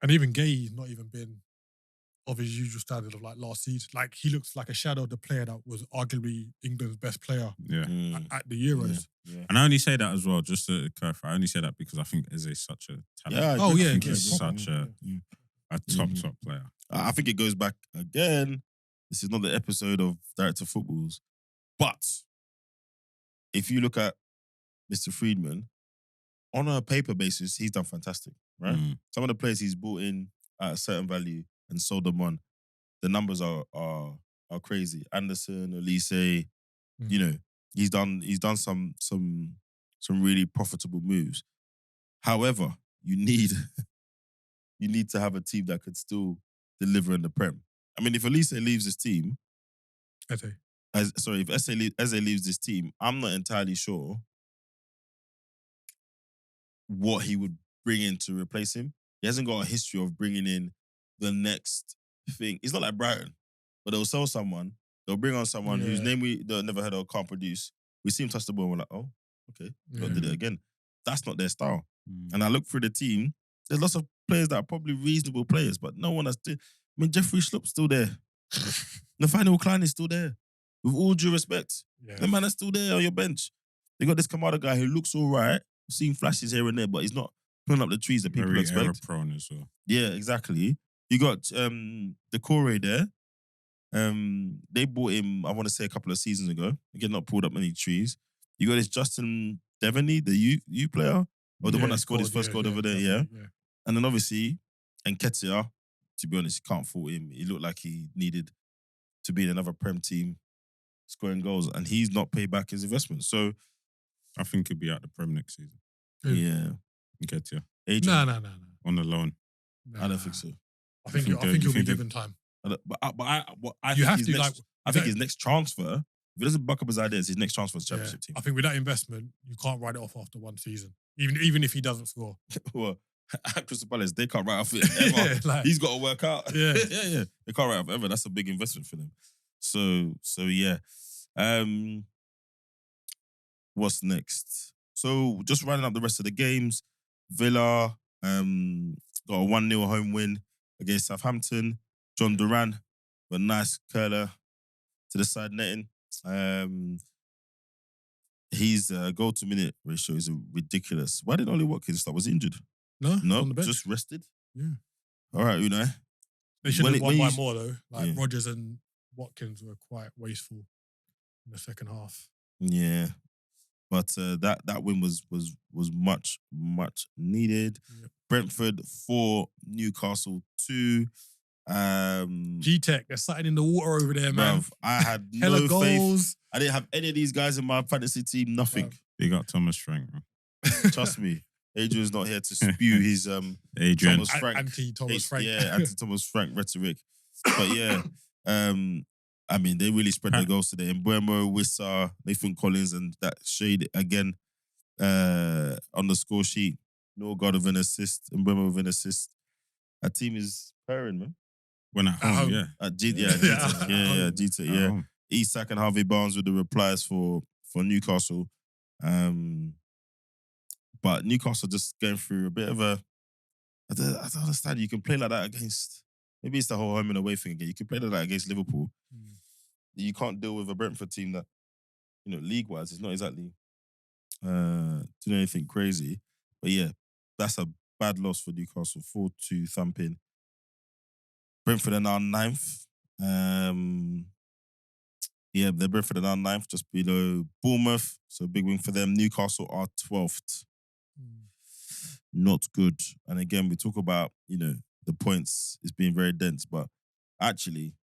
S3: even Gay's not even been of his usual standard of like last season. Like he looks like a shadow of the player that was arguably England's best player at the Euros.
S1: Yeah.
S2: And I only say that as well, just to clarify. I only say that because I think Eze's such a talent.
S1: Yeah,
S2: I think he's such a top player.
S1: I think it goes back again. This is not the episode of Director Footballs, but if you look at Mr. Friedman, on a paper basis, he's done fantastic, right? Some of the players he's brought in at a certain value and sold them on, the numbers are crazy. Anderson, Elise, you know, he's done some really profitable moves. However, you need to have a team that could still deliver in the Prem. I mean, if Elise leaves this team, if Eze leaves this team, I'm not entirely sure what he would bring in to replace him. He hasn't got a history of bringing in the next thing. It's not like Brighton, but they'll sell someone, they'll bring on someone whose name they've never heard of, can't produce. We see him touch the ball and we're like, oh, okay, did it again. That's not their style. And I look through the team, there's lots of players that are probably reasonable players, but no one has I mean, Jeffrey Schlupp's still there. Nathaniel Klein is still there. With all due respect. The man is still there on your bench. They got this Kamada guy who looks all right, seeing flashes here and there, but he's not pulling up the trees that people expect.
S2: Error prone as well.
S1: Yeah, exactly. You got Decore there. They bought him, I want to say, a couple of seasons ago. Again, not pulled up many trees. You got this Justin Devaney, the U player, or the one that scored his first goal over there, yeah. And then obviously, Nketiah, to be honest, you can't fault him. He looked like he needed to be in another Prem team scoring goals, and he's not paid back his investment. So
S2: I think he'll be out the Prem next season.
S1: Yeah.
S2: Nketiah.
S3: No.
S2: On the loan.
S1: I don't think so.
S3: I think he'll be given time.
S1: I think his next transfer, if he doesn't buck up his ideas, his next transfer is Championship team.
S3: I think with that investment, you can't write it off after one season, even if he doesn't score.
S1: Well, at Crystal Palace, they can't write off it ever. He's got to work out.
S3: Yeah.
S1: yeah. They can't write off ever. That's a big investment for them. So yeah. What's next? So just running up the rest of the games, Villa got a 1-0 home win against Southampton. John Duran, a nice curler to the side netting. His goal-to-minute ratio is ridiculous. Why did Ollie Watkins start? Was he injured?
S3: No,
S1: No,
S3: on the bench.
S1: just rested?
S3: Yeah.
S1: All right, Unai.
S3: They should have won
S1: when
S3: by
S1: you-
S3: more though. Like Rodgers and Watkins were quite wasteful in the second half.
S1: Yeah. But that win was much needed.
S3: Yep.
S1: Brentford 4, Newcastle 2.
S3: G-Tech, they're sitting in the water over there, man.
S1: Bruv, I had
S3: Hella
S1: no
S3: goals.
S1: faith. I didn't have any of these guys in my fantasy team. Nothing.
S2: Big up Thomas Frank, bro.
S1: Trust me. Adrian's not here to spew his
S2: Adrian.
S1: Thomas Frank.
S3: Anti-Thomas Frank.
S1: Yeah, anti-Thomas Frank rhetoric. But yeah, I mean, they really spread their goals today. Mbeumo, Wissa, Nathan Collins, and that shade again on the score sheet. Norgard with an assist, Mbeumo with an assist. That team is pairing, man.
S2: When at home, yeah.
S1: G-Tech, yeah. Isak and Harvey Barnes with the replies for Newcastle. But Newcastle just going through a bit of a... I don't understand. You can play like that against... Maybe it's the whole home and away thing again. You can play like that against Liverpool. You can't deal with a Brentford team that, you know, league-wise, is not exactly doing anything crazy. But yeah, that's a bad loss for Newcastle. 4-2 thumping. Brentford are now 9th. Yeah, they're Brentford are now 9th, just below Bournemouth. So big win for them. Newcastle are 12th. Not good. And again, we talk about, you know, the points is being very dense, but actually,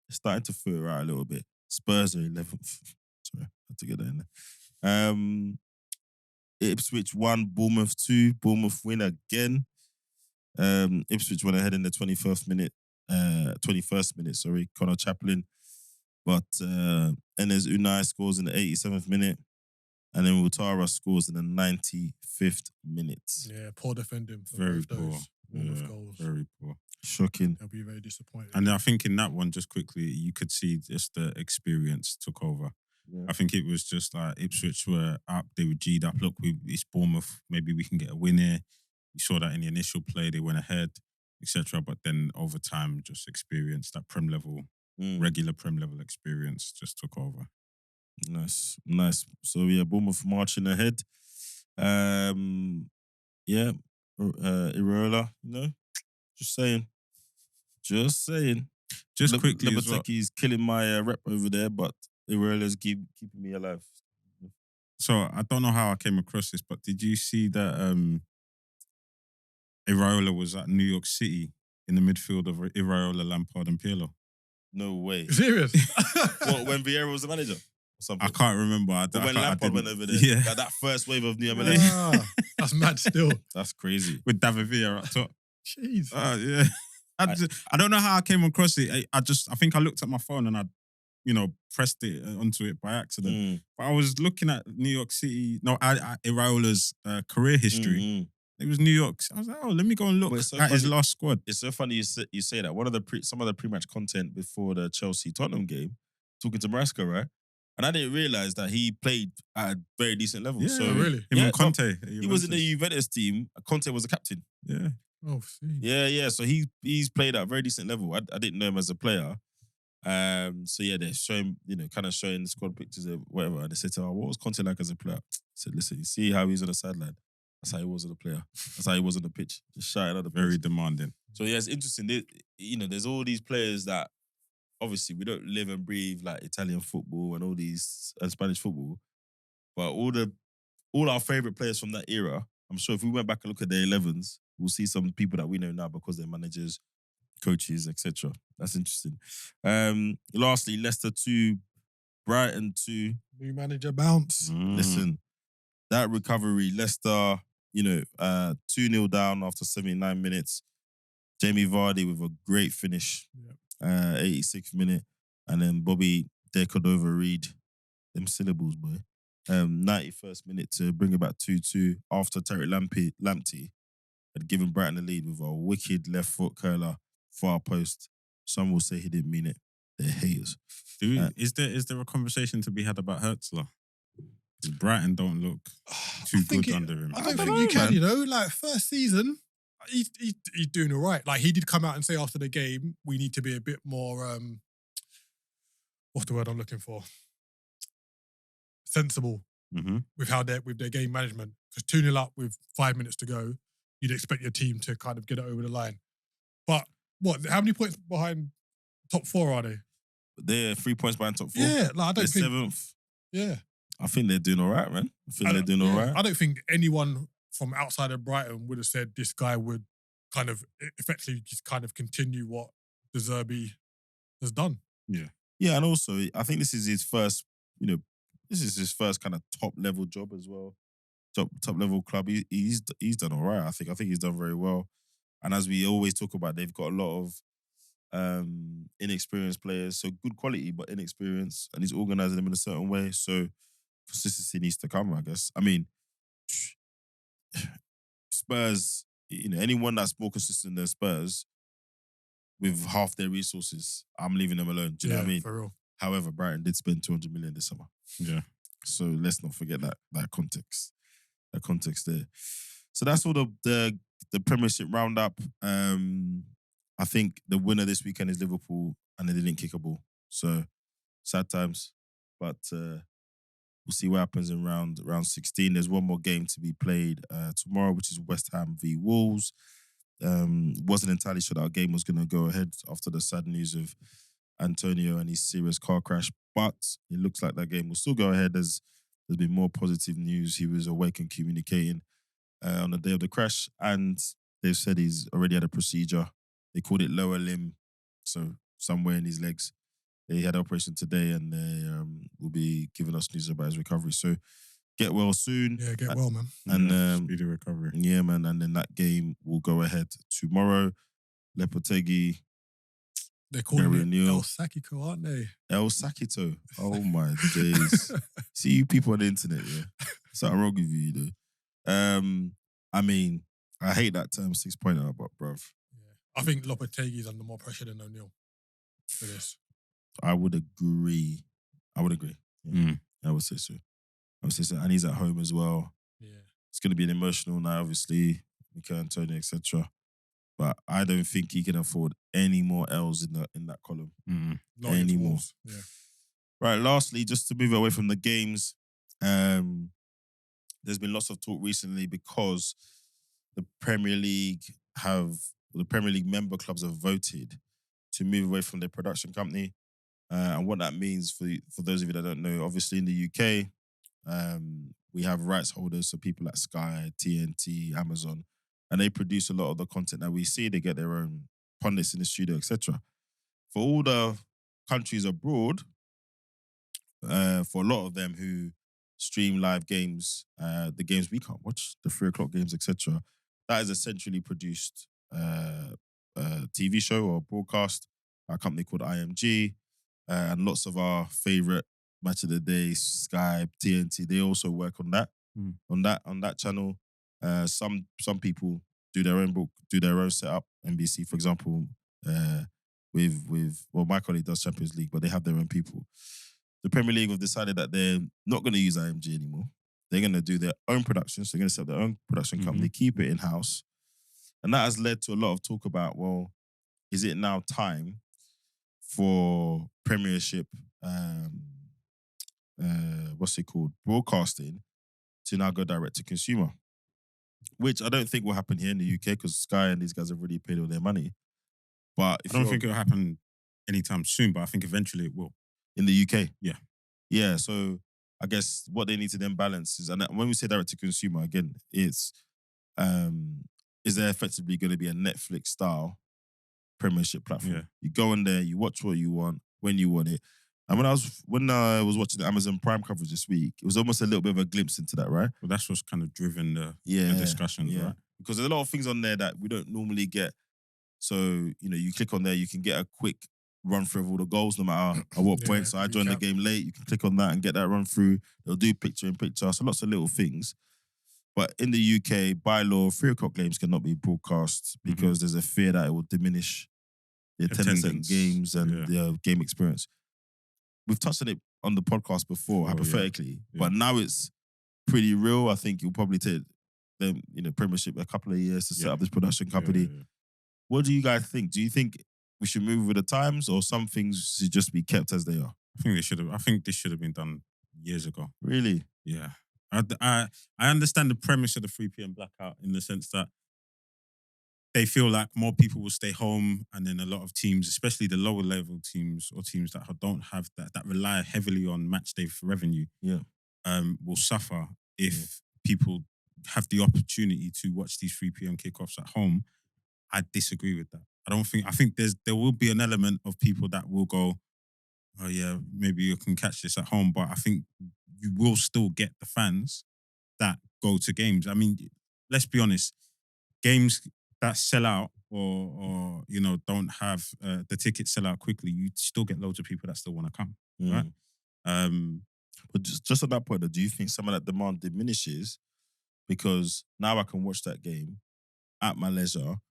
S1: it's starting to filter out a little bit. Spurs are 11th. Sorry, I had to get that in there. Ipswich 1, Bournemouth 2. Bournemouth win again. Ipswich went ahead in the 21st minute, Connor Chaplin. But Enes Unai scores in the 87th minute. And then Outtro scores in the 95th minute.
S3: Yeah, poor defending for
S2: Very
S3: both those Bournemouth
S2: Yeah,
S3: goals.
S2: very poor.
S1: Shocking.
S3: They'll be very disappointed.
S2: And I think in that one, just quickly, you could see just the experience took over.
S1: Yeah.
S2: I think it was just like Ipswich were up, they were G'd up. Look, it's Bournemouth, maybe we can get a win here. You saw that in the initial play, they went ahead, etc. But then over time, just experience, that Prem level, regular Prem level experience just took over.
S1: Nice. So yeah, Bournemouth marching ahead. Yeah, Irola, just saying.
S2: Just quickly as well.
S1: Lopetegui's killing my rep over there, but Irola's keeping me alive.
S2: So I don't know how I came across this, but did you see that Iraola was at New York City in the midfield of Iraola, Lampard and Pirlo?
S1: No way.
S3: Serious?
S1: What, when Vieira was the manager? Or something?
S2: I can't remember.
S1: When Lampard went over there.
S2: Yeah.
S1: Like that first wave of new MLS.
S3: That's mad still.
S1: That's crazy.
S2: With David Villa up top.
S3: Jeez.
S2: Yeah. I don't know how I came across it. I think I looked at my phone and I, pressed it onto it by accident. But I was looking at New York City, Iraola's career history. It was New York. I was like, oh, let me go and look at his last squad.
S1: It's so funny you say that. Some of the pre-match content before the Chelsea-Tottenham game, talking to Maresca, right? And I didn't realise that he played at a very decent level.
S2: Yeah,
S1: so
S3: really?
S2: Him and Conte.
S1: He was in the Juventus team. Conte was the captain.
S2: Yeah.
S3: Oh, see.
S1: Yeah. So he's played at a very decent level. I didn't know him as a player. So yeah, they're showing, kind of showing the squad pictures or whatever. And they said to him, what was Conte like as a player? I said, listen, you see how he's on the sideline? That's how he was as a player. That's how he was on the pitch. Just shouting at the
S2: Very
S1: pitch.
S2: demanding.
S1: So yeah, it's interesting. There's all these players that obviously we don't live and breathe like Italian football and all these and Spanish football. But all our favourite players from that era, I'm sure if we went back and look at their 11s, we'll see some people that we know now because they're managers, coaches, etc. That's interesting. Lastly, Leicester 2, Brighton 2.
S3: New manager bounce.
S1: Listen, that recovery, Leicester, 2-0 down after 79 minutes. Jamie Vardy with a great finish, 86th minute. And then Bobby De Cordova-Reid, them syllables, boy. 91st minute to bring it back 2-2 after Tariq Lamptey had given Brighton the lead with a wicked left foot curler, far post. Some will say he didn't mean it. They're haters.
S2: Is there a conversation to be had about Hertzler? Brighton don't look too good under him.
S3: I don't think you can, like first season, he's doing all right. Like he did come out and say after the game, we need to be a bit more, what's the word I'm looking for? Sensible with their game management. Because 2-0 up with 5 minutes to go, you'd expect your team to kind of get it over the line. But how many points behind top 4 are they?
S1: They're 3 points behind top 4.
S3: Yeah, like I don't think
S1: 7th.
S3: Yeah.
S1: I think they're doing all right, man. They're doing all right.
S3: I don't think anyone from outside of Brighton would have said this guy would kind of effectively just kind of continue what De Zerbi has done.
S1: Yeah. Yeah, and also I think this is his first, kind of top level job as well. Top level club. He's done all right. I think he's done very well. And as we always talk about, they've got a lot of inexperienced players, so good quality but inexperienced, and he's organising them in a certain way. So consistency needs to come, I guess. I mean, Spurs, anyone that's more consistent than Spurs with half their resources, I'm leaving them alone. Do you know what I mean?
S3: For real.
S1: However, Brighton did spend 200 million this summer.
S2: Yeah.
S1: So let's not forget that context. That context there. So that's all the Premiership roundup. I think the winner this weekend is Liverpool, and they didn't kick a ball. So sad times, but we'll see what happens in round 16. There's one more game to be played tomorrow, which is West Ham v Wolves. Wasn't entirely sure that our game was going to go ahead after the sad news of Antonio and his serious car crash, but it looks like that game will still go ahead. There's been more positive news. He was awake and communicating on the day of the crash, and they've said he's already had a procedure. They called it lower limb, so somewhere in his legs. They had an operation today, and they will be giving us news about his recovery. So get well soon.
S3: Yeah, get well, man.
S1: And
S2: speedy recovery.
S1: Yeah, man. And then that game will go ahead tomorrow. Lopetegui,
S3: They're calling
S1: Gary
S3: it
S1: O'Neill.
S3: El Sakiko, aren't they?
S1: El Sakito. Oh my days. See you people on the internet, yeah. Something wrong with you, though. I mean, I hate that term 6-pointer, but bruv.
S3: Yeah. I think Lopetegui's under more pressure than O'Neill for this.
S1: I would agree. Yeah. I would say so. And he's at home as well.
S3: Yeah.
S1: It's going to be an emotional now, obviously. Mikel Antonio, etc. But I don't think he can afford any more L's in that column.
S3: Not
S1: anymore.
S3: Yeah.
S1: Right, lastly, just to move away from the games, there's been lots of talk recently because the Premier League member clubs have voted to move away from their production company. And what that means for those of you that don't know, obviously in the UK, we have rights holders, so people like Sky, TNT, Amazon, and they produce a lot of the content that we see. They get their own pundits in the studio, etc. For all the countries abroad, for a lot of them who stream live games, the games we can't watch, the 3:00 games, etc., that is a centrally produced TV show or broadcast by a company called IMG, and lots of our favorite Match of the Day, Sky, TNT, they also work on that on that channel. Some people do their own setup. NBC, for example, with my colleague does Champions League, but they have their own people. The Premier League have decided that they're not going to use IMG anymore. They're going to do their own productions. They're going to set up their own production company, keep it in-house. And that has led to a lot of talk about, well, is it now time for Premiership, broadcasting to now go direct to consumer? Which I don't think will happen here in the UK because Sky and these guys have already paid all their money. But
S2: I don't think it'll happen anytime soon, but I think eventually it will.
S1: In the UK?
S2: Yeah.
S1: Yeah, so I guess what they need to then balance is, and when we say direct to consumer, again, it's is there effectively going to be a Netflix style Premiership platform?
S2: Yeah.
S1: You go in there, you watch what you want, when you want it. And when I was watching the Amazon Prime coverage this week, it was almost a little bit of a glimpse into that, right?
S2: Well, that's what's kind of driven the discussions, right?
S1: Because there's a lot of things on there that we don't normally get. So, you click on there, you can get a quick run through of all the goals, no matter at what point. So I joined the game late, you can click on that and get that run through. They'll do picture in picture, so lots of little things. But in the UK, by law, 3:00 games cannot be broadcast because there's a fear that it will diminish the attendance at games and the game experience. We've touched on it on the podcast before, hypothetically, but now it's pretty real. I think it'll probably take them, Premiership a couple of years to set up this production company. What do you guys think? Do you think we should move with the times, or some things should just be kept as they are?
S2: I think this should have been done years ago.
S1: Really?
S2: Yeah. I understand the premise of the 3 p.m. blackout in the sense that they feel like more people will stay home, and then a lot of teams, especially the lower level teams or teams that don't have that rely heavily on match day revenue, will suffer if people have the opportunity to watch these 3 p.m. kickoffs at home. I disagree with that. I think there will be an element of people that will go, oh yeah, maybe you can catch this at home, but I think you will still get the fans that go to games. I mean, let's be honest, games that sell out or don't have the tickets sell out quickly, you still get loads of people that still want to come, right?
S1: But just at that point, though, do you think some of that demand diminishes because now I can watch that game at my leisure,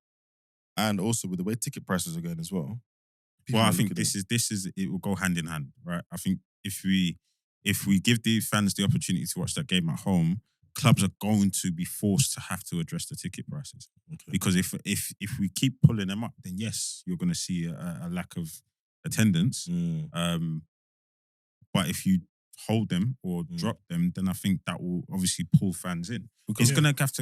S1: and also with the way ticket prices are going as well?
S2: Well, I think it will go hand in hand, right? I think if we give the fans the opportunity to watch that game at home, clubs are going to be forced to have to address the ticket prices. Okay. Because if we keep pulling them up, then yes, you're going to see a lack of attendance. But if you hold them or drop them, then I think that will obviously pull fans in. Because it's gonna have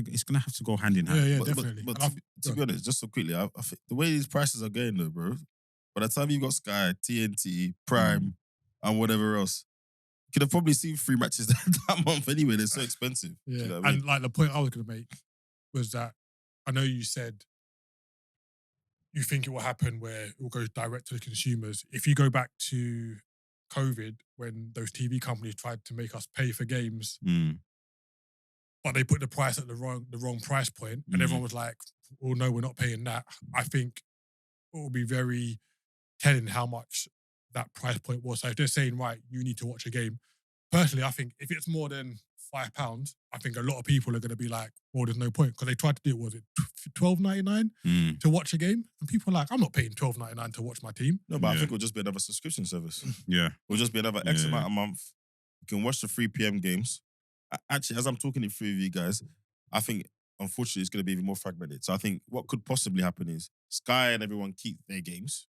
S2: to go hand in hand.
S3: Yeah, definitely.
S1: But to be honest, just so quickly, I think the way these prices are going, though, bro. By the time you got Sky, TNT, Prime, and whatever else, you could have probably seen 3 matches that month anyway. They're so expensive.
S3: Yeah,
S1: you know what I mean?
S3: and like the point I was going to make was that I know you said you think it will happen where it will go direct to the consumers. If you go back to COVID, when those TV companies tried to make us pay for games, but they put the price at the wrong price point, and everyone was like, "Oh no, we're not paying that." I think it will be very telling how much that price point was. So if they're saying, right, you need to watch a game, personally, I think if it's more than £5, I think a lot of people are going to be like, well, there's no point, because they tried to do it, was it $12.99 to watch a game? And people are like, I'm not paying $12.99 to watch my team.
S1: No, but I think it'll just be another subscription service.
S2: Yeah.
S1: It'll just be another X amount a month. You can watch the 3 p.m. games. Actually, as I'm talking it through with you guys, I think, unfortunately, it's going to be even more fragmented. So I think what could possibly happen is Sky and everyone keep their games.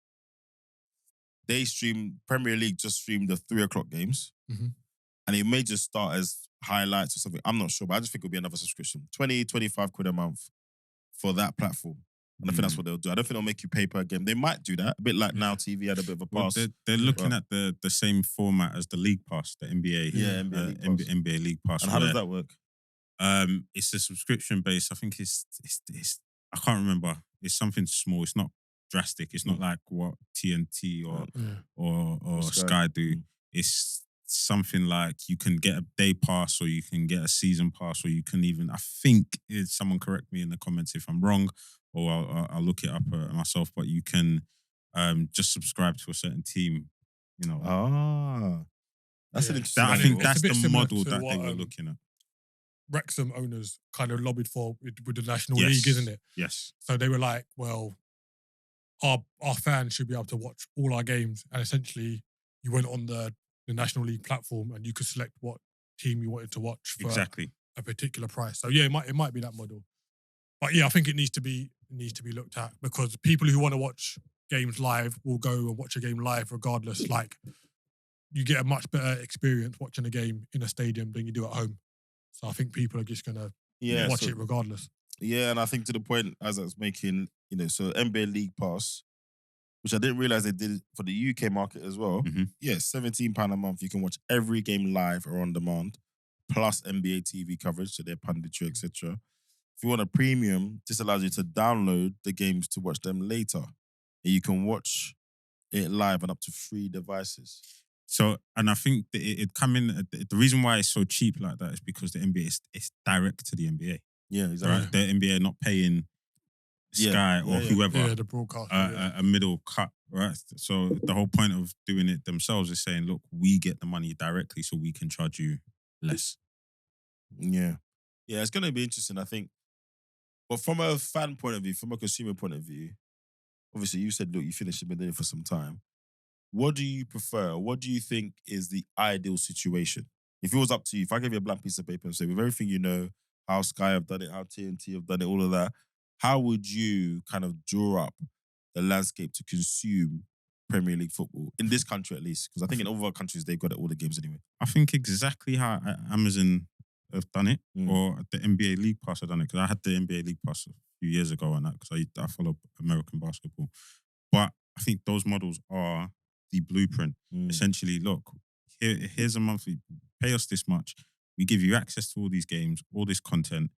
S1: They stream, Premier League just stream the 3 o'clock games. And it may just start as highlights or something. I'm not sure, but I just think it'll be another subscription. 20, 25 quid a month for that platform. And I think that's what they'll do. I don't think they'll make you pay per game. They might do that, a bit like Now TV had a bit of a pass.
S2: Well, they're looking at the same format as the League Pass, the NBA.
S1: Yeah,
S2: NBA League Pass.
S1: And how does that work?
S2: It's a subscription base. I think it's I can't remember. It's something small. It's not drastic. It's not like what TNT or Sky do. It's something like you can get a day pass, or you can get a season pass, or you can even, I think, someone correct me in the comments if I'm wrong, or I'll look it up myself, but you can just subscribe to a certain team, you know.
S1: That's an interesting
S2: I think that's the model that they were looking at.
S3: Wrexham owners kind of lobbied for with the National League, isn't it?
S2: Yes.
S3: So they were like, well, our fans should be able to watch all our games, and essentially you went on the National League platform and you could select what team you wanted to watch for a particular price. So yeah, it might be that model. But yeah, I think it needs to be looked at, because people who want to watch games live will go and watch a game live regardless. Like, you get a much better experience watching a game in a stadium than you do at home. So I think people are just gonna watch it regardless. Yeah,
S1: and I think to the point as I was making, so NBA League Pass, which I didn't realise they did for the UK market as well. Yeah, £17 a month. You can watch every game live or on demand, plus NBA TV coverage, so their punditry, etc. If you want a premium, this allows you to download the games to watch them later. And you can watch it live on up to 3 devices.
S2: So, and I think that it come in, the reason why it's so cheap like that is because the NBA is direct to the NBA.
S1: Yeah, exactly.
S2: Right? The NBA are not paying Sky or whoever
S3: the broadcast,
S2: a middle cut, right? So the whole point of doing it themselves is saying, look, we get the money directly, so we can charge you less.
S1: Yeah, it's going to be interesting, I think. But from a fan point of view, from a consumer point of view, obviously you said, look, you finished been doing it for some time. What do you prefer? What do you think is the ideal situation? If it was up to you, if I gave you a blank piece of paper and say, with everything you know, how Sky have done it, how TNT have done it, all of that, how would you kind of draw up the landscape to consume Premier League football in this country at least? Because I think in other countries they've got all the games anyway.
S2: I think exactly how Amazon have done it, or the NBA League Pass have done it. Because I had the NBA League Pass a few years ago and that, because I follow American basketball. But I think those models are the blueprint. Essentially, look, here's a monthly, pay us this much. We give you access to all these games, all this content.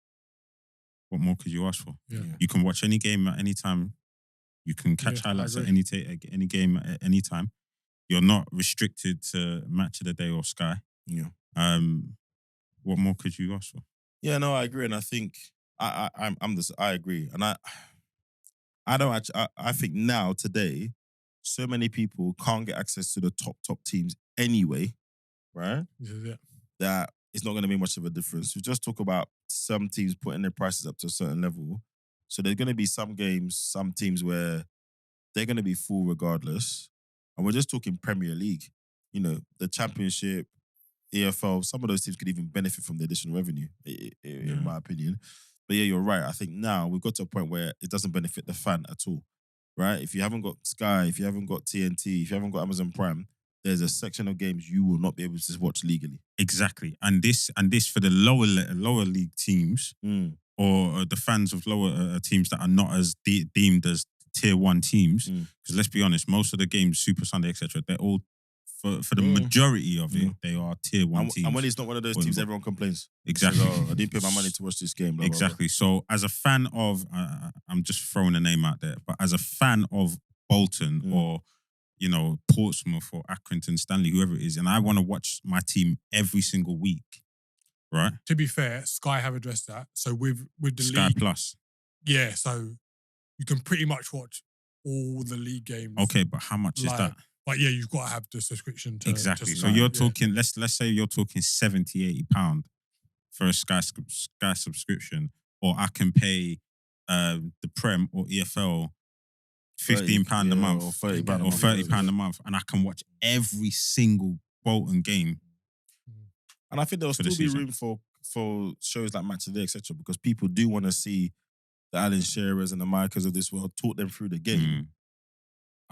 S2: What more could you ask for?
S3: Yeah.
S2: You can watch any game at any time. You can catch highlights at any game at any time. You're not restricted to Match of the Day or Sky.
S1: Yeah.
S2: What more could you ask for?
S1: Yeah, no, I agree, and I think I agree, and I don't actually. I think now today, so many people can't get access to the top teams anyway, right?
S3: Yeah.
S1: That it's not going to make much of a difference. We just talk about some teams putting their prices up to a certain level. So there's going to be some games, some teams where they're going to be full regardless. And we're just talking Premier League. The Championship, EFL, some of those teams could even benefit from the additional revenue, in my opinion. But yeah, you're right. I think now we've got to a point where it doesn't benefit the fan at all, right? If you haven't got Sky, if you haven't got TNT, if you haven't got Amazon Prime, there's a section of games you will not be able to watch legally.
S2: Exactly. And this for the lower league teams or the fans of lower teams that are not as deemed as tier 1 teams. Because let's be honest, most of the games, Super Sunday, etc., they're all, for the majority of it, they are tier 1 teams.
S1: And when it's not one of those teams, everyone complains.
S2: Exactly.
S1: Says, I didn't pay my money to watch this game. Blah,
S2: exactly.
S1: Blah, blah.
S2: So as a fan of, I'm just throwing a name out there, but as a fan of Bolton or Portsmouth or Accrington, Stanley, whoever it is, and I want to watch my team every single week, right?
S3: To be fair, Sky have addressed that. So with the
S2: Sky
S3: league,
S2: Plus.
S3: yeah, so you can pretty much watch all the league games.
S2: Okay, but how much is that?
S3: But yeah, you've got to have the subscription to
S2: Exactly. So
S3: like,
S2: you're talking, let's say you're talking 70, 80 £80 for a Sky subscription, or I can pay the Prem or EFL £15 a month
S1: or £30
S2: or £30 a month, and I can watch every single Bolton game.
S1: And I think there'll still be room for shows like Match of the Day, etc., because people do want to see the Alan Shearers and the Micahs of this world talk them through the game.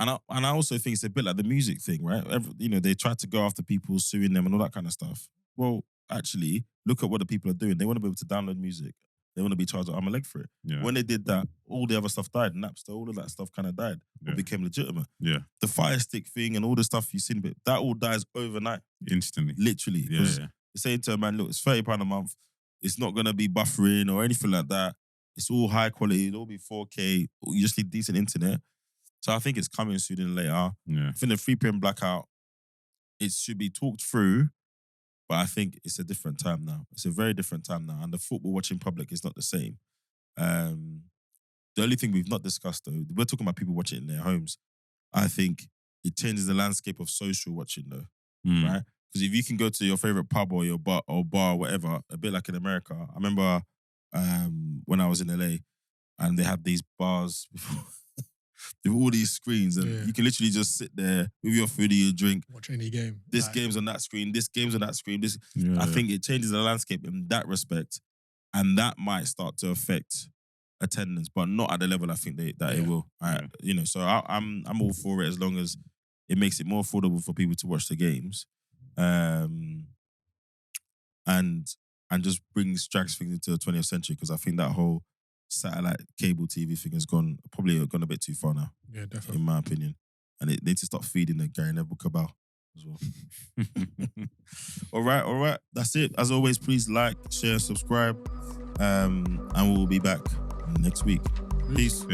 S1: And I also think it's a bit like the music thing, right? They try to go after people, suing them and all that kind of stuff. Well, actually, look at what the people are doing. They want to be able to download music. They want to be charged an arm and leg for it.
S2: Yeah.
S1: When they did that, all the other stuff died. Napster, all of that stuff kind of died or became legitimate.
S2: Yeah.
S1: The Fire Stick thing and all the stuff you've seen, but that all dies overnight.
S2: Instantly.
S1: Literally.
S2: Yeah.
S1: You're saying to a man, look, it's £30 a month. It's not going to be buffering or anything like that. It's all high quality. It'll all be 4K. You just need decent internet. So I think it's coming sooner than later.
S2: Yeah.
S1: I think the 3 PM blackout, it should be talked through, but I think it's a different time now. It's a very different time now. And the football watching public is not the same. The only thing we've not discussed, though, we're talking about people watching it in their homes. I think it changes the landscape of social watching, though, right? Because if you can go to your favorite pub or your bar or whatever, a bit like in America. I remember when I was in LA and they had these bars with all these screens, and you can literally just sit there with your food and your drink.
S3: Watch any game.
S1: This game's on that screen. This game's on that screen. I think it changes the landscape in that respect, and that might start to affect attendance, but not at the level I think that it will. So I'm all for it as long as it makes it more affordable for people to watch the games, and just brings drags things into the 20th century, because I think that whole satellite cable TV thing has probably gone a bit too far now.
S3: Yeah, definitely.
S1: In my opinion. And it needs to stop feeding the Gary Neville cabal as well. All right. That's it. As always, please like, share, subscribe. And we'll be back next week. Peace.